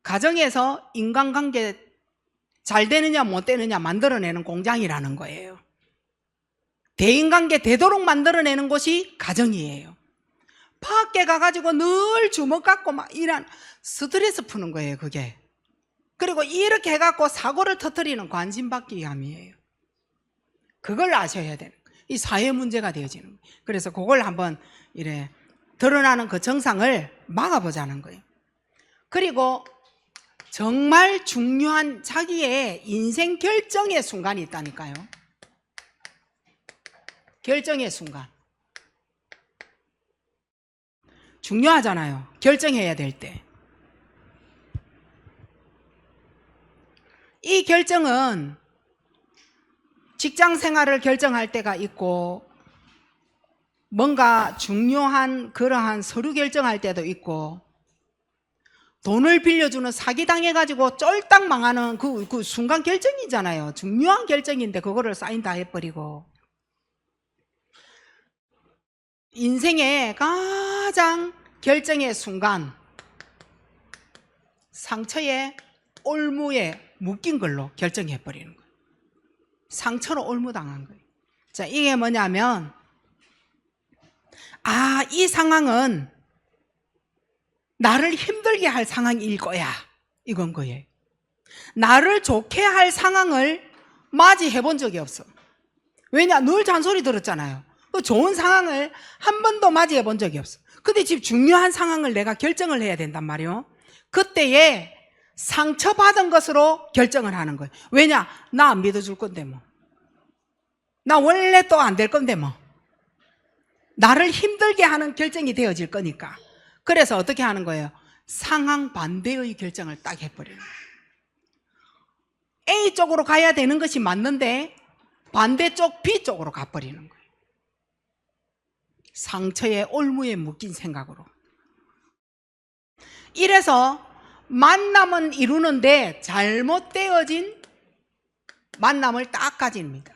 가정에서 인간관계 잘 되느냐 못 되느냐 만들어내는 공장이라는 거예요. 대인관계 되도록 만들어내는 곳이 가정이에요. 밖에 가가지고 늘 주먹 갖고 막 이런 스트레스 푸는 거예요, 그게. 그리고 이렇게 해갖고 사고를 터뜨리는 관심받기 위함이에요. 그걸 아셔야 되는 거예요. 이 사회 문제가 되어지는 거예요. 그래서 그걸 한번 이래 드러나는 그 정상을 막아보자는 거예요. 그리고 정말 중요한 자기의 인생 결정의 순간이 있다니까요. 결정의 순간. 중요하잖아요. 결정해야 될 때. 이 결정은 직장 생활을 결정할 때가 있고, 뭔가 중요한 그러한 서류 결정할 때도 있고, 돈을 빌려주는 사기당해가지고 쫄딱 망하는 그 순간 결정이잖아요. 중요한 결정인데 그거를 사인 다 해버리고. 인생의 가장 결정의 순간, 상처에 올무에 묶인 걸로 결정해버리는 거예요. 상처로 올무당한 거예요. 자, 이게 뭐냐면, 이 상황은 나를 힘들게 할 상황일 거야, 이건 거예요. 나를 좋게 할 상황을 맞이해 본 적이 없어. 왜냐? 늘 잔소리 들었잖아요. 좋은 상황을 한 번도 맞이해 본 적이 없어. 근데 지금 중요한 상황을 내가 결정을 해야 된단 말이에요. 그때에 상처받은 것으로 결정을 하는 거예요. 왜냐? 나 안 믿어줄 건데 뭐. 나 원래 또 안 될 건데 뭐. 나를 힘들게 하는 결정이 되어질 거니까. 그래서 어떻게 하는 거예요? 상황 반대의 결정을 딱 해버리는 거예요. A 쪽으로 가야 되는 것이 맞는데 반대쪽 B 쪽으로 가버리는 거예요. 상처에 올무에 묶인 생각으로. 이래서 만남은 이루는데 잘못되어진 만남을 딱 가집니다.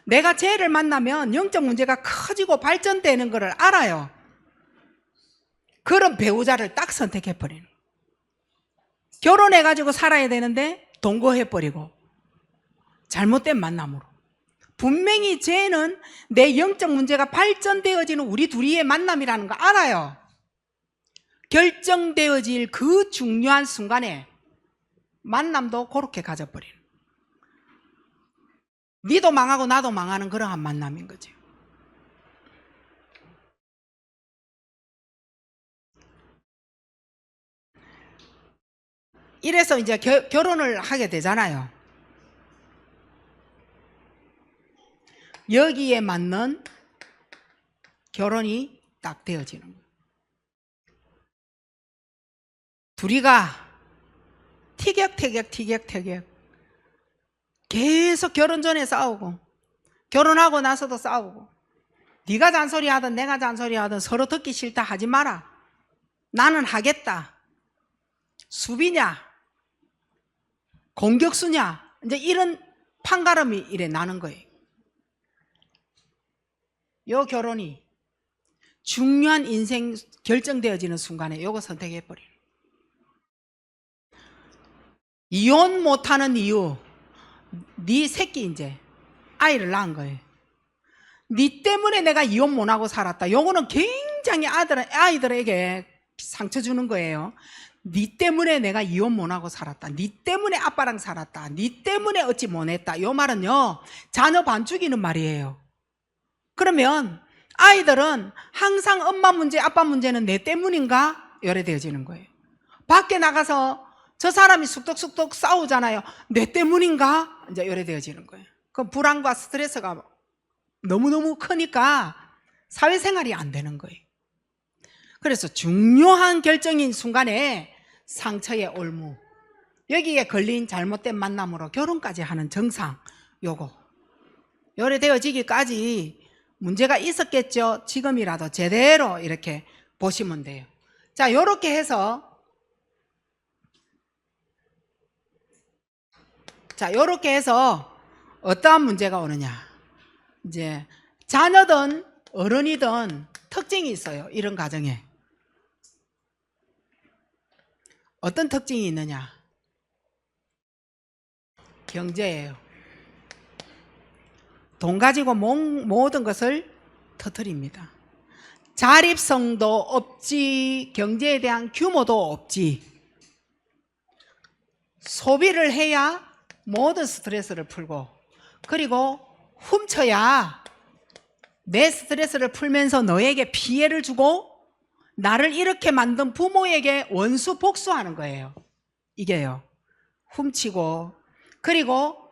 내가 쟤를 만나면 영적 문제가 커지고 발전되는 것을 알아요. 그런 배우자를 딱 선택해버리는 거예요. 결혼해가지고 살아야 되는데 동거해버리고 잘못된 만남으로. 분명히 쟤는 내 영적 문제가 발전되어지는 우리 둘이의 만남이라는 거 알아요. 결정되어질 그 중요한 순간에 만남도 그렇게 가져버리는. 니도 망하고 나도 망하는 그러한 만남인 거죠. 이래서 이제 결혼을 하게 되잖아요. 여기에 맞는 결혼이 딱 되어지는 거예요. 둘이가 티격태격 계속 결혼 전에 싸우고 결혼하고 나서도 싸우고, 네가 잔소리하든 내가 잔소리하든 서로 듣기 싫다 하지 마라. 나는 하겠다. 수비냐 공격수냐, 이제 이런 판가름이 이래 나는 거예요. 요 결혼이 중요한 인생 결정되어지는 순간에 요거 선택해버려요. 이혼 못하는 이유, 네 새끼 이제 아이를 낳은 거예요. 네 때문에 내가 이혼 못하고 살았다. 요거는 굉장히 아이들에게 상처 주는 거예요. 네 때문에 내가 이혼 못하고 살았다. 네 때문에 아빠랑 살았다. 네 때문에 어찌 못했다. 요 말은요, 자녀 반죽이는 말이에요. 그러면 아이들은 항상 엄마 문제, 아빠 문제는 내 때문인가? 열애되어지는 거예요. 밖에 나가서 저 사람이 쑥덕쑥덕 싸우잖아요. 내 때문인가? 이제 열애되어지는 거예요. 그 불안과 스트레스가 너무너무 크니까 사회생활이 안 되는 거예요. 그래서 중요한 결정인 순간에 상처의 올무, 여기에 걸린 잘못된 만남으로 결혼까지 하는 정상, 요거 열애되어지기까지 문제가 있었겠죠. 지금이라도 제대로 이렇게 보시면 돼요. 자, 요렇게 해서 자, 요렇게 해서 어떠한 문제가 오느냐. 이제 자녀든 어른이든 특징이 있어요. 이런 가정에. 어떤 특징이 있느냐. 경제예요. 돈 가지고 모든 것을 터뜨립니다. 자립성도 없지, 경제에 대한 규모도 없지. 소비를 해야 모든 스트레스를 풀고, 그리고 훔쳐야 내 스트레스를 풀면서 너에게 피해를 주고 나를 이렇게 만든 부모에게 원수 복수하는 거예요. 이게요. 훔치고, 그리고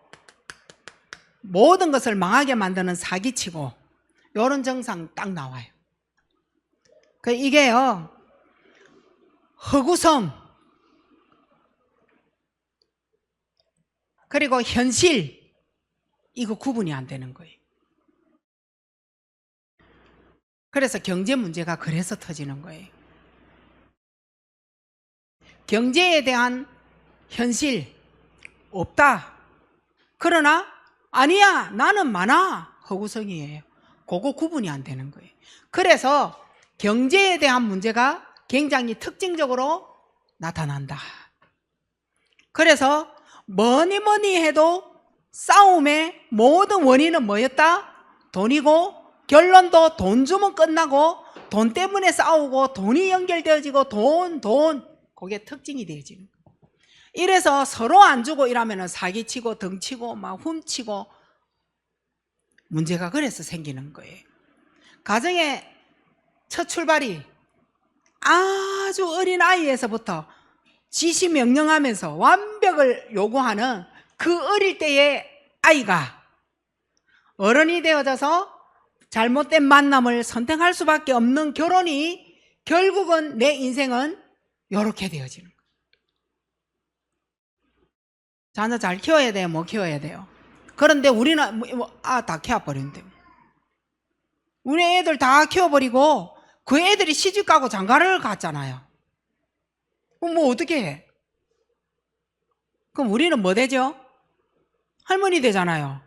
모든 것을 망하게 만드는 사기치고, 이런 정상 딱 나와요. 이게요, 허구성, 그리고 현실, 이거 구분이 안 되는 거예요. 그래서 경제 문제가 그래서 터지는 거예요. 경제에 대한 현실 없다. 그러나 아니야, 나는 많아. 허구성이에요. 그거 구분이 안 되는 거예요. 그래서 경제에 대한 문제가 굉장히 특징적으로 나타난다. 그래서 뭐니 해도 싸움의 모든 원인은 뭐였다? 돈이고, 결론도 돈 주면 끝나고, 돈 때문에 싸우고, 돈이 연결되어지고, 돈, 그게 특징이 되어지는 거예요. 이래서 서로 안 주고 이러면 사기치고, 덩치고, 막 훔치고, 문제가 그래서 생기는 거예요. 가정의 첫 출발이 아주 어린 아이에서부터 지시 명령하면서 완벽을 요구하는 그 어릴 때의 아이가 어른이 되어져서 잘못된 만남을 선택할 수밖에 없는 결혼이 결국은 내 인생은 이렇게 되어지는 거예요. 자녀 잘 키워야 돼요? 못 키워야 돼요? 그런데 우리는 다 키워버리는데, 우리 애들 다 키워버리고 그 애들이 시집가고 장가를 갔잖아요. 그럼 뭐 어떻게 해? 그럼 우리는 뭐 되죠? 할머니 되잖아요.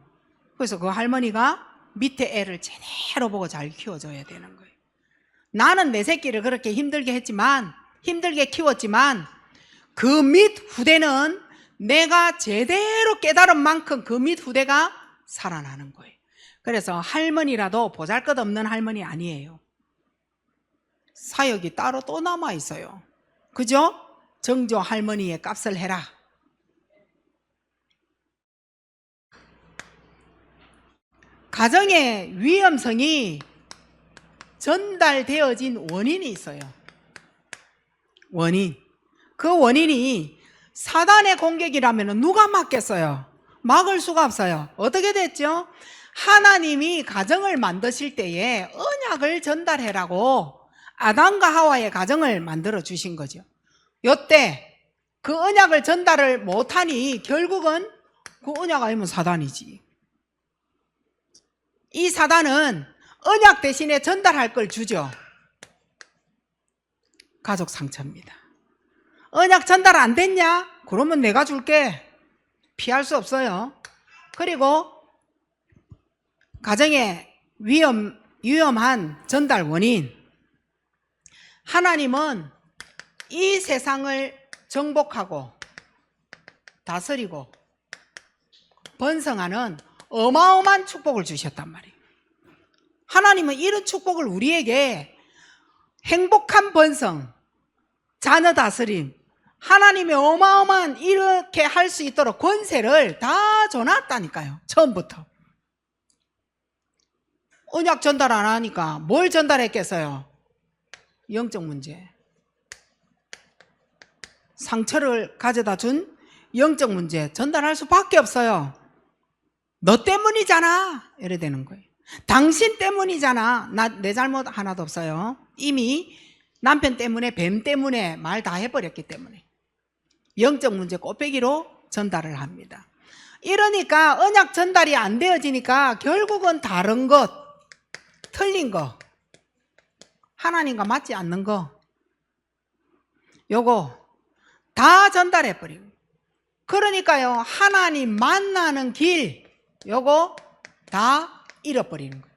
그래서 그 할머니가 밑에 애를 제대로 보고 잘 키워줘야 되는 거예요. 나는 내 새끼를 그렇게 힘들게 키웠지만 그 밑 후대는 내가 제대로 깨달은 만큼 그 밑 후대가 살아나는 거예요. 그래서 할머니라도 보잘것없는 할머니 아니에요. 사역이 따로 또 남아 있어요. 그죠? 정조 할머니의 값을 해라. 가정의 위험성이 전달되어진 원인이 있어요. 원인. 그 원인이 사단의 공격이라면 누가 막겠어요? 막을 수가 없어요. 어떻게 됐죠? 하나님이 가정을 만드실 때에 언약을 전달해라고 아담과 하와의 가정을 만들어 주신 거죠. 요때 그 언약을 전달을 못하니 결국은 그 언약 아니면 사단이지. 이 사단은 언약 대신에 전달할 걸 주죠. 가족 상처입니다. 언약 전달 안 됐냐? 그러면 내가 줄게. 피할 수 없어요. 그리고 가정의 위험한 전달 원인. 하나님은 이 세상을 정복하고 다스리고 번성하는 어마어마한 축복을 주셨단 말이에요. 하나님은 이런 축복을 우리에게 행복한 번성, 자녀 다스림, 하나님의 어마어마한 이렇게 할 수 있도록 권세를 다 줘놨다니까요. 처음부터. 언약 전달 안 하니까 뭘 전달했겠어요? 영적 문제. 상처를 가져다 준 영적 문제 전달할 수밖에 없어요. 너 때문이잖아. 이래 되는 거예요. 당신 때문이잖아. 내 잘못 하나도 없어요. 이미 남편 때문에, 뱀 때문에 말 다 해버렸기 때문에 영적 문제 꼬빼기로 전달을 합니다. 이러니까 언약 전달이 안 되어지니까 결국은 다른 것, 틀린 거, 하나님과 맞지 않는 거, 요거 다 전달해버리고 그러니까요, 하나님 만나는 길, 요거 다 잃어버리는 거예요.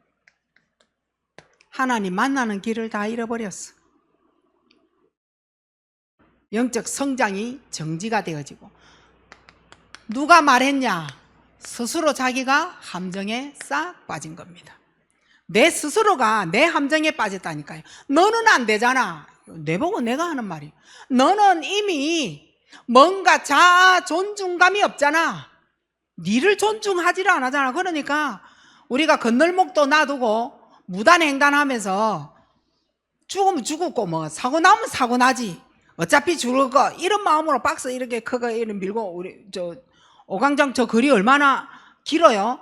하나님 만나는 길을 다 잃어버렸어. 영적 성장이 정지가 되어지고, 누가 말했냐? 스스로 자기가 함정에 싹 빠진 겁니다. 내 스스로가 내 함정에 빠졌다니까요. 너는 안 되잖아. 내보고 내가 하는 말이에요. 너는 이미 뭔가 자아 존중감이 없잖아. 니를 존중하지를 않았잖아. 그러니까 우리가 건널목도 놔두고 무단횡단하면서 죽으면 죽었고 뭐 사고 나면 사고 나지. 어차피 죽을 거 이런 마음으로 박스 이렇게 크게 이렇게 밀고, 우리 저 오광장 저 거리 얼마나 길어요?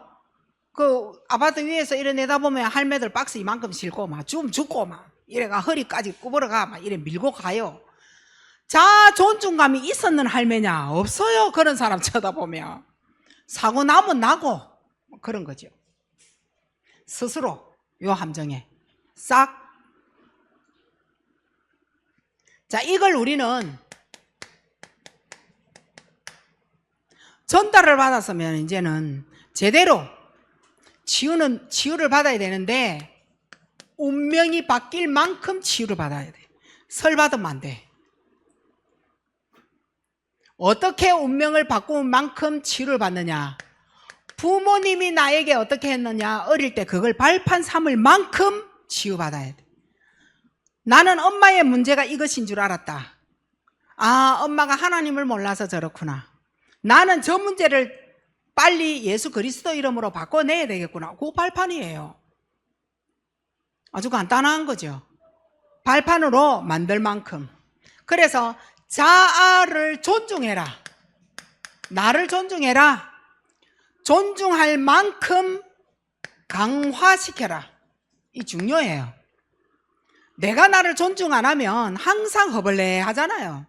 그 아파트 위에서 이래 내다보면 할매들 박스 이만큼 싣고 막 죽으면 죽고 막 이래가 허리까지 구부러가 막 이래 밀고 가요. 자 존중감이 있었는 할매냐? 없어요. 그런 사람 쳐다보면 사고 나면 나고 그런 거죠. 스스로 요 함정에 싹. 자, 이걸 우리는 전달을 받았으면 이제는 제대로 치유를 받아야 되는데, 운명이 바뀔 만큼 치유를 받아야 돼. 설 받으면 안 돼. 어떻게 운명을 바꾸는 만큼 치유를 받느냐? 부모님이 나에게 어떻게 했느냐? 어릴 때 그걸 발판 삼을 만큼 치유받아야 돼. 나는 엄마의 문제가 이것인 줄 알았다. 아, 엄마가 하나님을 몰라서 저렇구나. 나는 저 문제를 빨리 예수 그리스도 이름으로 바꿔내야 되겠구나. 그 발판이에요. 아주 간단한 거죠. 발판으로 만들 만큼. 그래서 자아를 존중해라. 나를 존중해라. 존중할 만큼 강화시켜라. 이 중요해요. 내가 나를 존중 안 하면 항상 허벌레 하잖아요.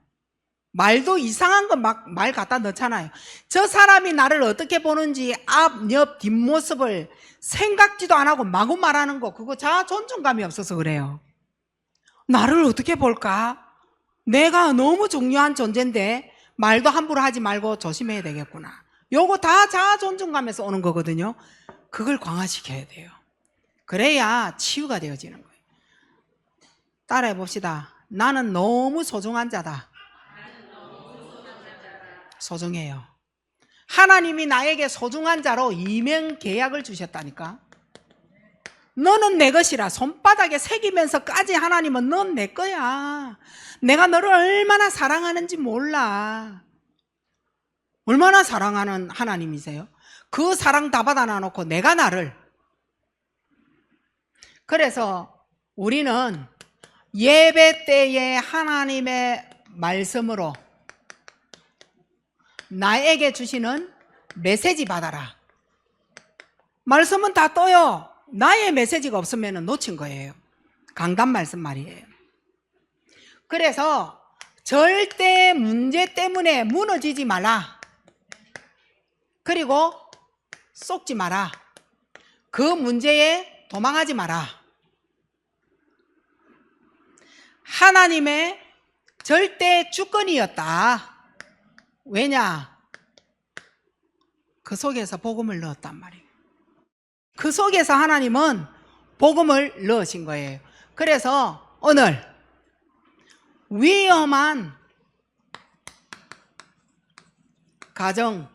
말도 이상한 거 막 말 갖다 넣잖아요. 저 사람이 나를 어떻게 보는지 앞, 옆, 뒷모습을 생각지도 안 하고 마구 말하는 거, 그거 자아 존중감이 없어서 그래요. 나를 어떻게 볼까? 내가 너무 중요한 존재인데 말도 함부로 하지 말고 조심해야 되겠구나. 요거 다 자아 존중감에서 오는 거거든요. 그걸 강화시켜야 돼요. 그래야 치유가 되어지는 거예요. 따라해 봅시다. 나는 너무 소중한 자다. 소중해요. 하나님이 나에게 소중한 자로 이명 계약을 주셨다니까. 너는 내 것이라 손바닥에 새기면서까지 하나님은 넌 내 거야. 내가 너를 얼마나 사랑하는지 몰라. 얼마나 사랑하는 하나님이세요? 그 사랑 다 받아 놔놓고 내가 나를. 그래서 우리는 예배 때에 하나님의 말씀으로 나에게 주시는 메시지 받아라. 말씀은 다 떠요. 나의 메시지가 없으면 놓친 거예요. 강단 말씀 말이에요. 그래서 절대 문제 때문에 무너지지 말라. 그리고 속지 마라. 그 문제에 도망하지 마라. 하나님의 절대 주권이었다. 왜냐? 그 속에서 복음을 넣었단 말이에요. 그 속에서 하나님은 복음을 넣으신 거예요. 그래서 오늘 위험한 가정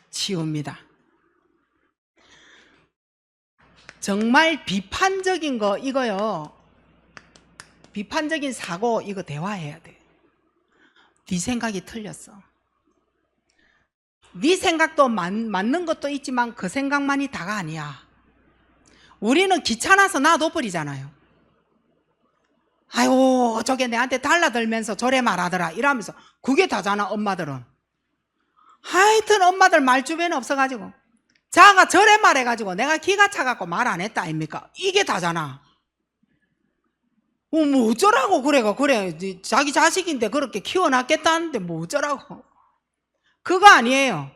치유입니다. 정말 비판적인 거 이거요. 비판적인 사고 이거 대화해야 돼. 네 생각이 틀렸어. 네 생각도 맞는 것도 있지만 그 생각만이 다가 아니야. 우리는 귀찮아서 놔둬버리잖아요. 아이고 저게 내한테 달라들면서 저래 말하더라 이러면서 그게 다잖아. 엄마들은 하여튼 엄마들 말 주변에 없어가지고 자가 저래 말해가지고 내가 기가 차갖고 말 안 했다 아닙니까? 이게 다잖아. 뭐 어쩌라고 그래 자기 자식인데 그렇게 키워놨겠다는데 뭐 어쩌라고. 그거 아니에요.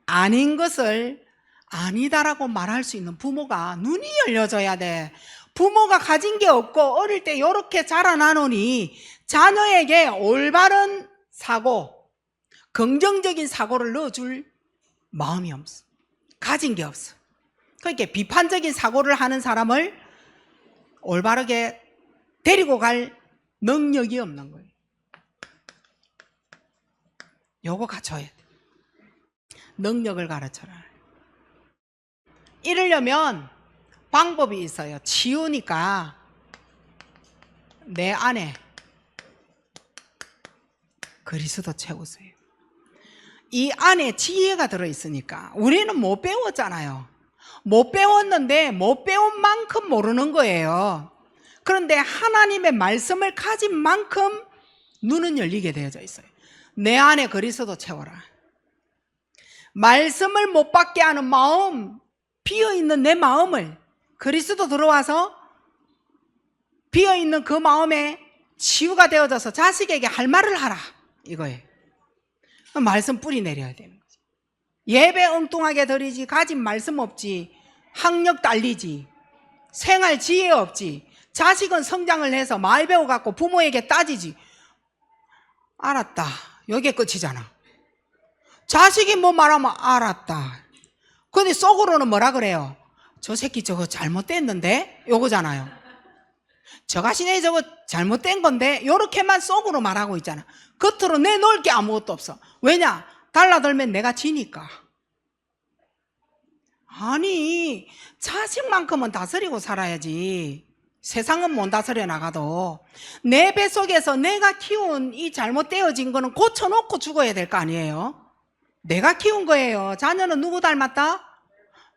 아닌 것을 아니다라고 말할 수 있는 부모가 눈이 열려져야 돼. 부모가 가진 게 없고 어릴 때 이렇게 자라나노니 자녀에게 올바른 사고, 긍정적인 사고를 넣어줄 마음이 없어. 가진 게 없어. 그러니까 비판적인 사고를 하는 사람을 올바르게 데리고 갈 능력이 없는 거예요. 요거 갖춰야 돼. 능력을 가르쳐라. 이러려면 방법이 있어요. 치우니까 내 안에 그리스도 채우세요. 이 안에 지혜가 들어있으니까 우리는 못 배웠잖아요. 못 배웠는데 못 배운 만큼 모르는 거예요. 그런데 하나님의 말씀을 가진 만큼 눈은 열리게 되어져 있어요. 내 안에 그리스도 채워라. 말씀을 못 받게 하는 마음, 비어있는 내 마음을 그리스도 들어와서 비어있는 그 마음에 치유가 되어져서 자식에게 할 말을 하라, 이거예요. 말씀 뿌리 내려야 되는 거죠. 예배 엉뚱하게 드리지, 가진 말씀 없지, 학력 딸리지, 생활 지혜 없지, 자식은 성장을 해서 많이 배워갖고 부모에게 따지지. 알았다, 여기에 끝이잖아. 자식이 뭐 말하면 알았다. 근데 속으로는 뭐라 그래요? 저 새끼 저거 잘못됐는데? 요거잖아요. 저 자신이 저거 잘못된 건데 요렇게만 속으로 말하고 있잖아. 겉으로 내놓을 게 아무것도 없어. 왜냐? 달라들면 내가 지니까. 아니, 자식만큼은 다스리고 살아야지. 세상은 못 다스려 나가도 내 뱃속에서 내가 키운 이 잘못되어진 거는 고쳐놓고 죽어야 될 거 아니에요? 내가 키운 거예요. 자녀는 누구 닮았다?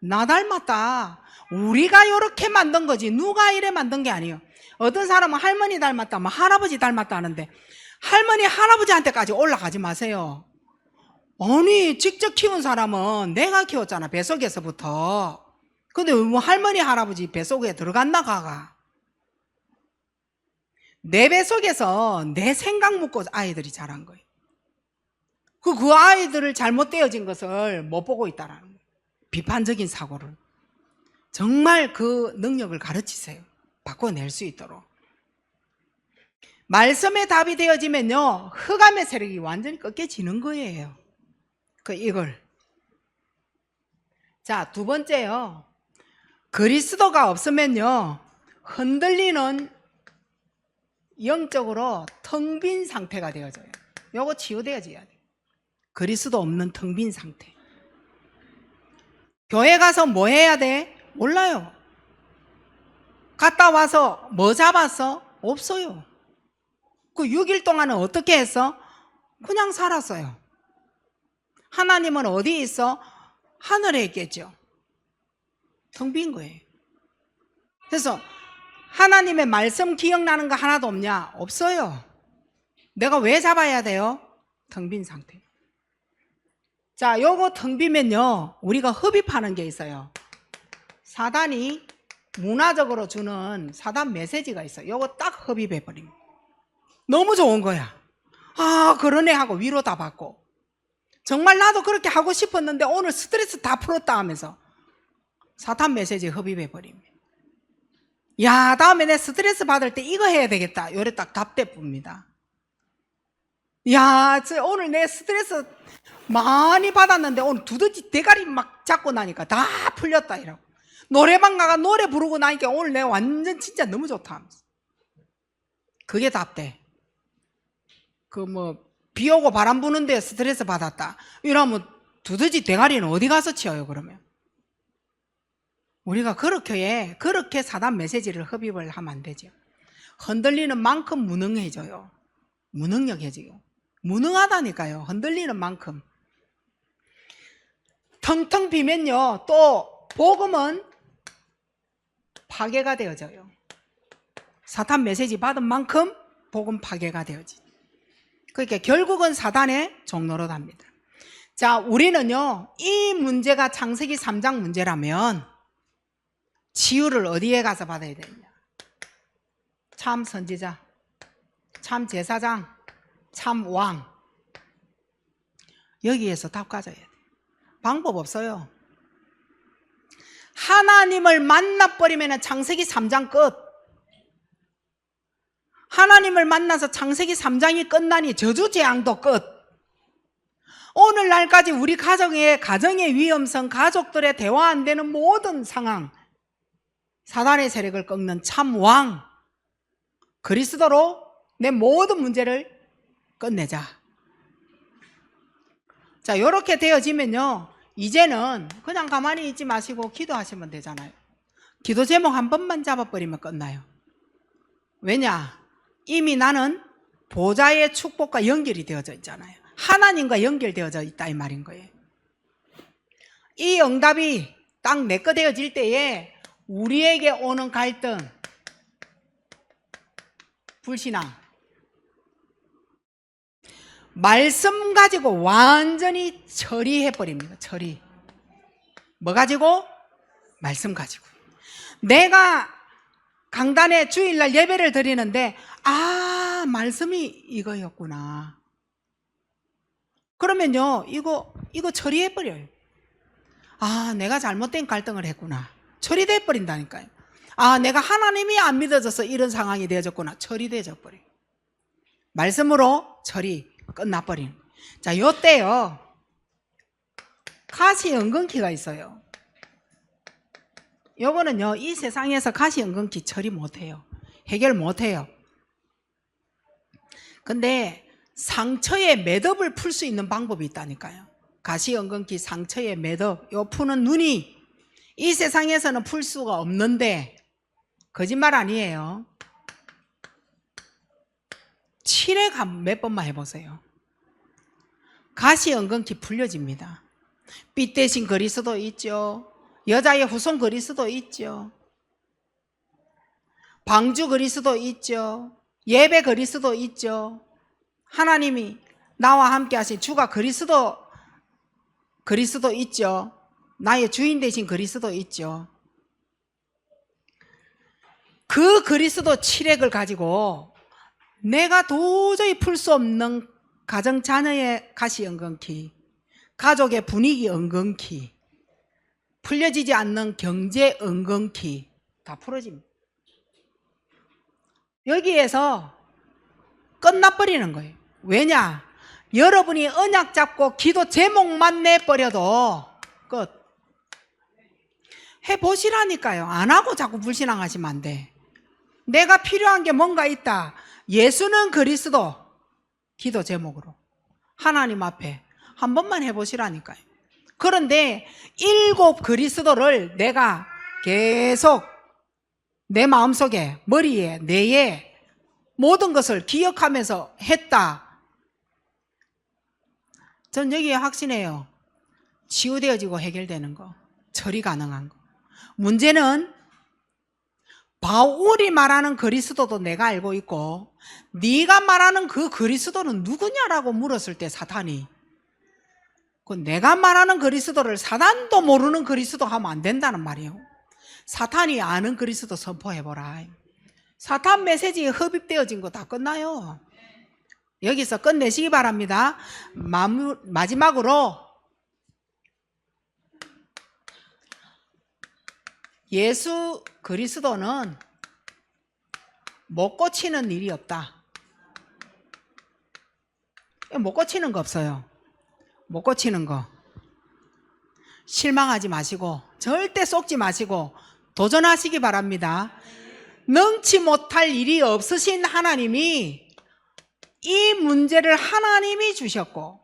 나 닮았다. 우리가 이렇게 만든 거지 누가 이래 만든 게 아니에요. 어떤 사람은 할머니 닮았다, 뭐 할아버지 닮았다 하는데 할머니 할아버지한테까지 올라가지 마세요. 아니, 직접 키운 사람은 내가 키웠잖아, 뱃속에서부터. 근데 뭐 할머니 할아버지 뱃속에 들어갔나 가가. 내 뱃속에서 내 생각 묻고 아이들이 자란 거예요. 그 아이들을 잘못되어진 것을 못 보고 있다라는 거예요. 비판적인 사고를. 정말 그 능력을 가르치세요. 바꿔낼 수 있도록. 말씀의 답이 되어지면요, 흑암의 세력이 완전히 꺾여지는 거예요. 이걸. 자, 두 번째요. 그리스도가 없으면요, 흔들리는 영적으로 텅 빈 상태가 되어져요. 요거 치유되어져야 돼요. 그리스도 없는 텅 빈 상태. 교회 가서 뭐 해야 돼? 몰라요. 갔다 와서 뭐 잡았어? 없어요. 그 6일 동안은 어떻게 했어? 그냥 살았어요. 하나님은 어디에 있어? 하늘에 있겠죠. 텅 빈 거예요. 그래서 하나님의 말씀 기억나는 거 하나도 없냐? 없어요. 내가 왜 잡아야 돼요? 텅 빈 상태. 자, 요거 텅 비면요, 우리가 흡입하는 게 있어요. 사단이 문화적으로 주는 사단 메시지가 있어요. 요거 딱 흡입해버립니다. 너무 좋은 거야. 아, 그러네 하고 위로 다 받고. 정말 나도 그렇게 하고 싶었는데 오늘 스트레스 다 풀었다 하면서 사탄 메시지 흡입해버립니다. 야, 다음에 내 스트레스 받을 때 이거 해야 되겠다. 요래 딱 답대쁩니다. 야, 오늘 내 스트레스 많이 받았는데 오늘 두더지 대가리 막 잡고 나니까 다 풀렸다 이라고. 노래방 가가 노래 부르고 나니까 오늘 내가 완전 진짜 너무 좋다 하면서. 그게 답대. 비 오고 바람 부는데 스트레스 받았다 이러면 두더지 대가리는 어디 가서 치워요? 그러면 우리가 그렇게 사단 메시지를 흡입을 하면 안 되죠. 흔들리는 만큼 무능해져요. 무능력해져요. 무능하다니까요. 흔들리는 만큼. 텅텅 비면요, 또 복음은 파괴가 되어져요. 사탄 메시지 받은 만큼 복음 파괴가 되어지. 그러니까 결국은 사단의 종로로 답니다. 자, 우리는요, 이 문제가 창세기 3장 문제라면 치유를 어디에 가서 받아야 되느냐? 참 선지자, 참 제사장, 참 왕, 여기에서 답 가져야 돼. 방법 없어요. 하나님을 만나버리면 창세기 3장 끝. 하나님을 만나서 창세기 3장이 끝나니 저주재앙도 끝. 오늘날까지 우리 가정의 위험성, 가족들의 대화 안 되는 모든 상황, 사단의 세력을 꺾는 참 왕 그리스도로 내 모든 문제를 끝내자. 자, 이렇게 되어지면요, 이제는 그냥 가만히 있지 마시고 기도하시면 되잖아요. 기도 제목 한 번만 잡아버리면 끝나요. 왜냐? 이미 나는 보좌의 축복과 연결이 되어져 있잖아요. 하나님과 연결되어져 있다 이 말인 거예요. 이 응답이 딱 내 거 되어질 때에 우리에게 오는 갈등, 불신앙, 말씀 가지고 완전히 처리해버립니다. 처리. 뭐 가지고? 말씀 가지고. 내가 강단에 주일날 예배를 드리는데 말씀이 이거였구나. 그러면요, 이거 처리해버려요. 내가 잘못된 갈등을 했구나. 처리돼 버린다니까요. 내가 하나님이 안 믿어져서 이런 상황이 되어졌구나. 처리되어져 버려요. 말씀으로 처리 끝나버리는. 자, 요때요, 가시연금기가 있어요. 요거는요, 이 세상에서 가시연금기 처리 못해요. 해결 못해요. 근데 상처의 매듭을 풀 수 있는 방법이 있다니까요. 가시연금기 상처의 매듭, 요 푸는 눈이 이 세상에서는 풀 수가 없는데, 거짓말 아니에요. 7회 몇 번만 해보세요. 가시연금기 풀려집니다. 빚 대신 그릴 수도 있죠. 여자의 후손 그릴 수도 있죠. 방주 그릴 수도 있죠. 예배 그릴 수도 있죠. 하나님이 나와 함께 하신 주가 그릴 수도 있죠. 나의 주인 대신 그릴 수도 있죠. 그 그리스도 7핵을 가지고 내가 도저히 풀 수 없는 가정 자녀의 가시연금기, 가족의 분위기 연금기, 풀려지지 않는 경제 연금기 다 풀어집니다. 여기에서 끝나버리는 거예요. 왜냐? 여러분이 언약 잡고 기도 제목만 내버려도 끝. 해보시라니까요. 안 하고 자꾸 불신앙하시면 안 돼. 내가 필요한 게 뭔가 있다. 예수는 그리스도 기도 제목으로 하나님 앞에 한 번만 해보시라니까요. 그런데 7 그리스도를 내가 계속 내 마음속에, 머리에, 뇌에 모든 것을 기억하면서 했다. 전 여기에 확신해요. 치유되어지고 해결되는 거, 처리 가능한 거. 문제는 바울이 말하는 그리스도도 내가 알고 있고 네가 말하는 그 그리스도는 누구냐라고 물었을 때 사탄이, 그 내가 말하는 그리스도를 사탄도 모르는 그리스도 하면 안 된다는 말이에요. 사탄이 아는 그리스도 선포해보라. 사탄 메시지에 흡입되어진 거 다 끝나요. 여기서 끝내시기 바랍니다. 마지막으로 예수 그리스도는 못 고치는 일이 없다. 못 고치는 거 없어요. 못 고치는 거. 실망하지 마시고 절대 속지 마시고 도전하시기 바랍니다. 능치 못할 일이 없으신 하나님이 이 문제를 하나님이 주셨고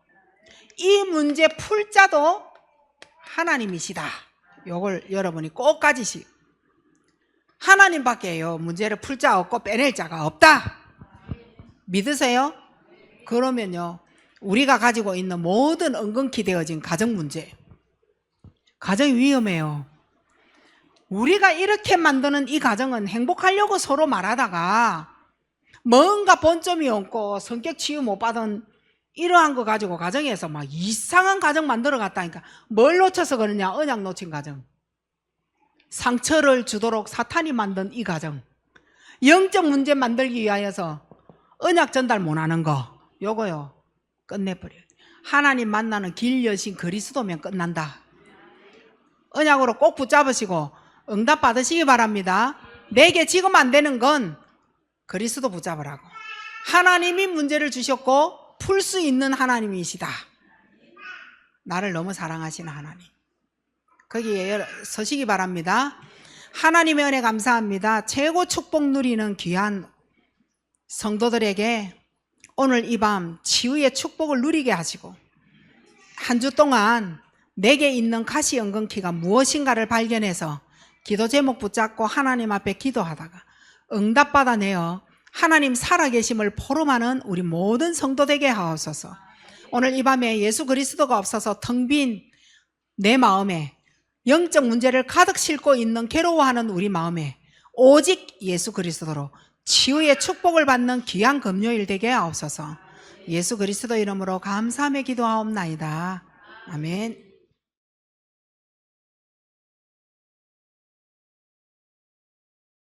이 문제 풀 자도 하나님이시다. 요걸 여러분이 꼭 가지시. 하나님밖에요 문제를 풀 자 없고 빼낼 자가 없다. 믿으세요? 그러면요, 우리가 가지고 있는 모든 은근히 되어진 가정 문제, 가정이 위험해요. 우리가 이렇게 만드는 이 가정은 행복하려고 서로 말하다가 뭔가 본점이 없고 성격 치유 못 받은 이러한 거 가지고 가정에서 막 이상한 가정 만들어 갔다니까. 뭘 놓쳐서 그러냐? 언약 놓친 가정. 상처를 주도록 사탄이 만든 이 가정. 영적 문제 만들기 위하여서 언약 전달 못하는 거, 요거요 끝내버려요. 하나님 만나는 길 여신 그리스도면 끝난다. 언약으로 꼭 붙잡으시고 응답 받으시기 바랍니다. 내게 지금 안 되는 건 그리스도 붙잡으라고. 하나님이 문제를 주셨고 풀 수 있는 하나님이시다. 나를 너무 사랑하시는 하나님. 거기에 서시기 바랍니다. 하나님의 은혜 감사합니다. 최고 축복 누리는 귀한 성도들에게 오늘 이 밤 치유의 축복을 누리게 하시고 한 주 동안 내게 있는 가시연금키가 무엇인가를 발견해서 기도 제목 붙잡고 하나님 앞에 기도하다가 응답받아내어 하나님 살아계심을 포럼하는 우리 모든 성도 되게 하옵소서. 오늘 이 밤에 예수 그리스도가 없어서 텅 빈 내 마음에 영적 문제를 가득 싣고 있는 괴로워하는 우리 마음에 오직 예수 그리스도로 치유의 축복을 받는 귀한 금요일 되게 하옵소서. 예수 그리스도 이름으로 감사하며 기도하옵나이다. 아멘.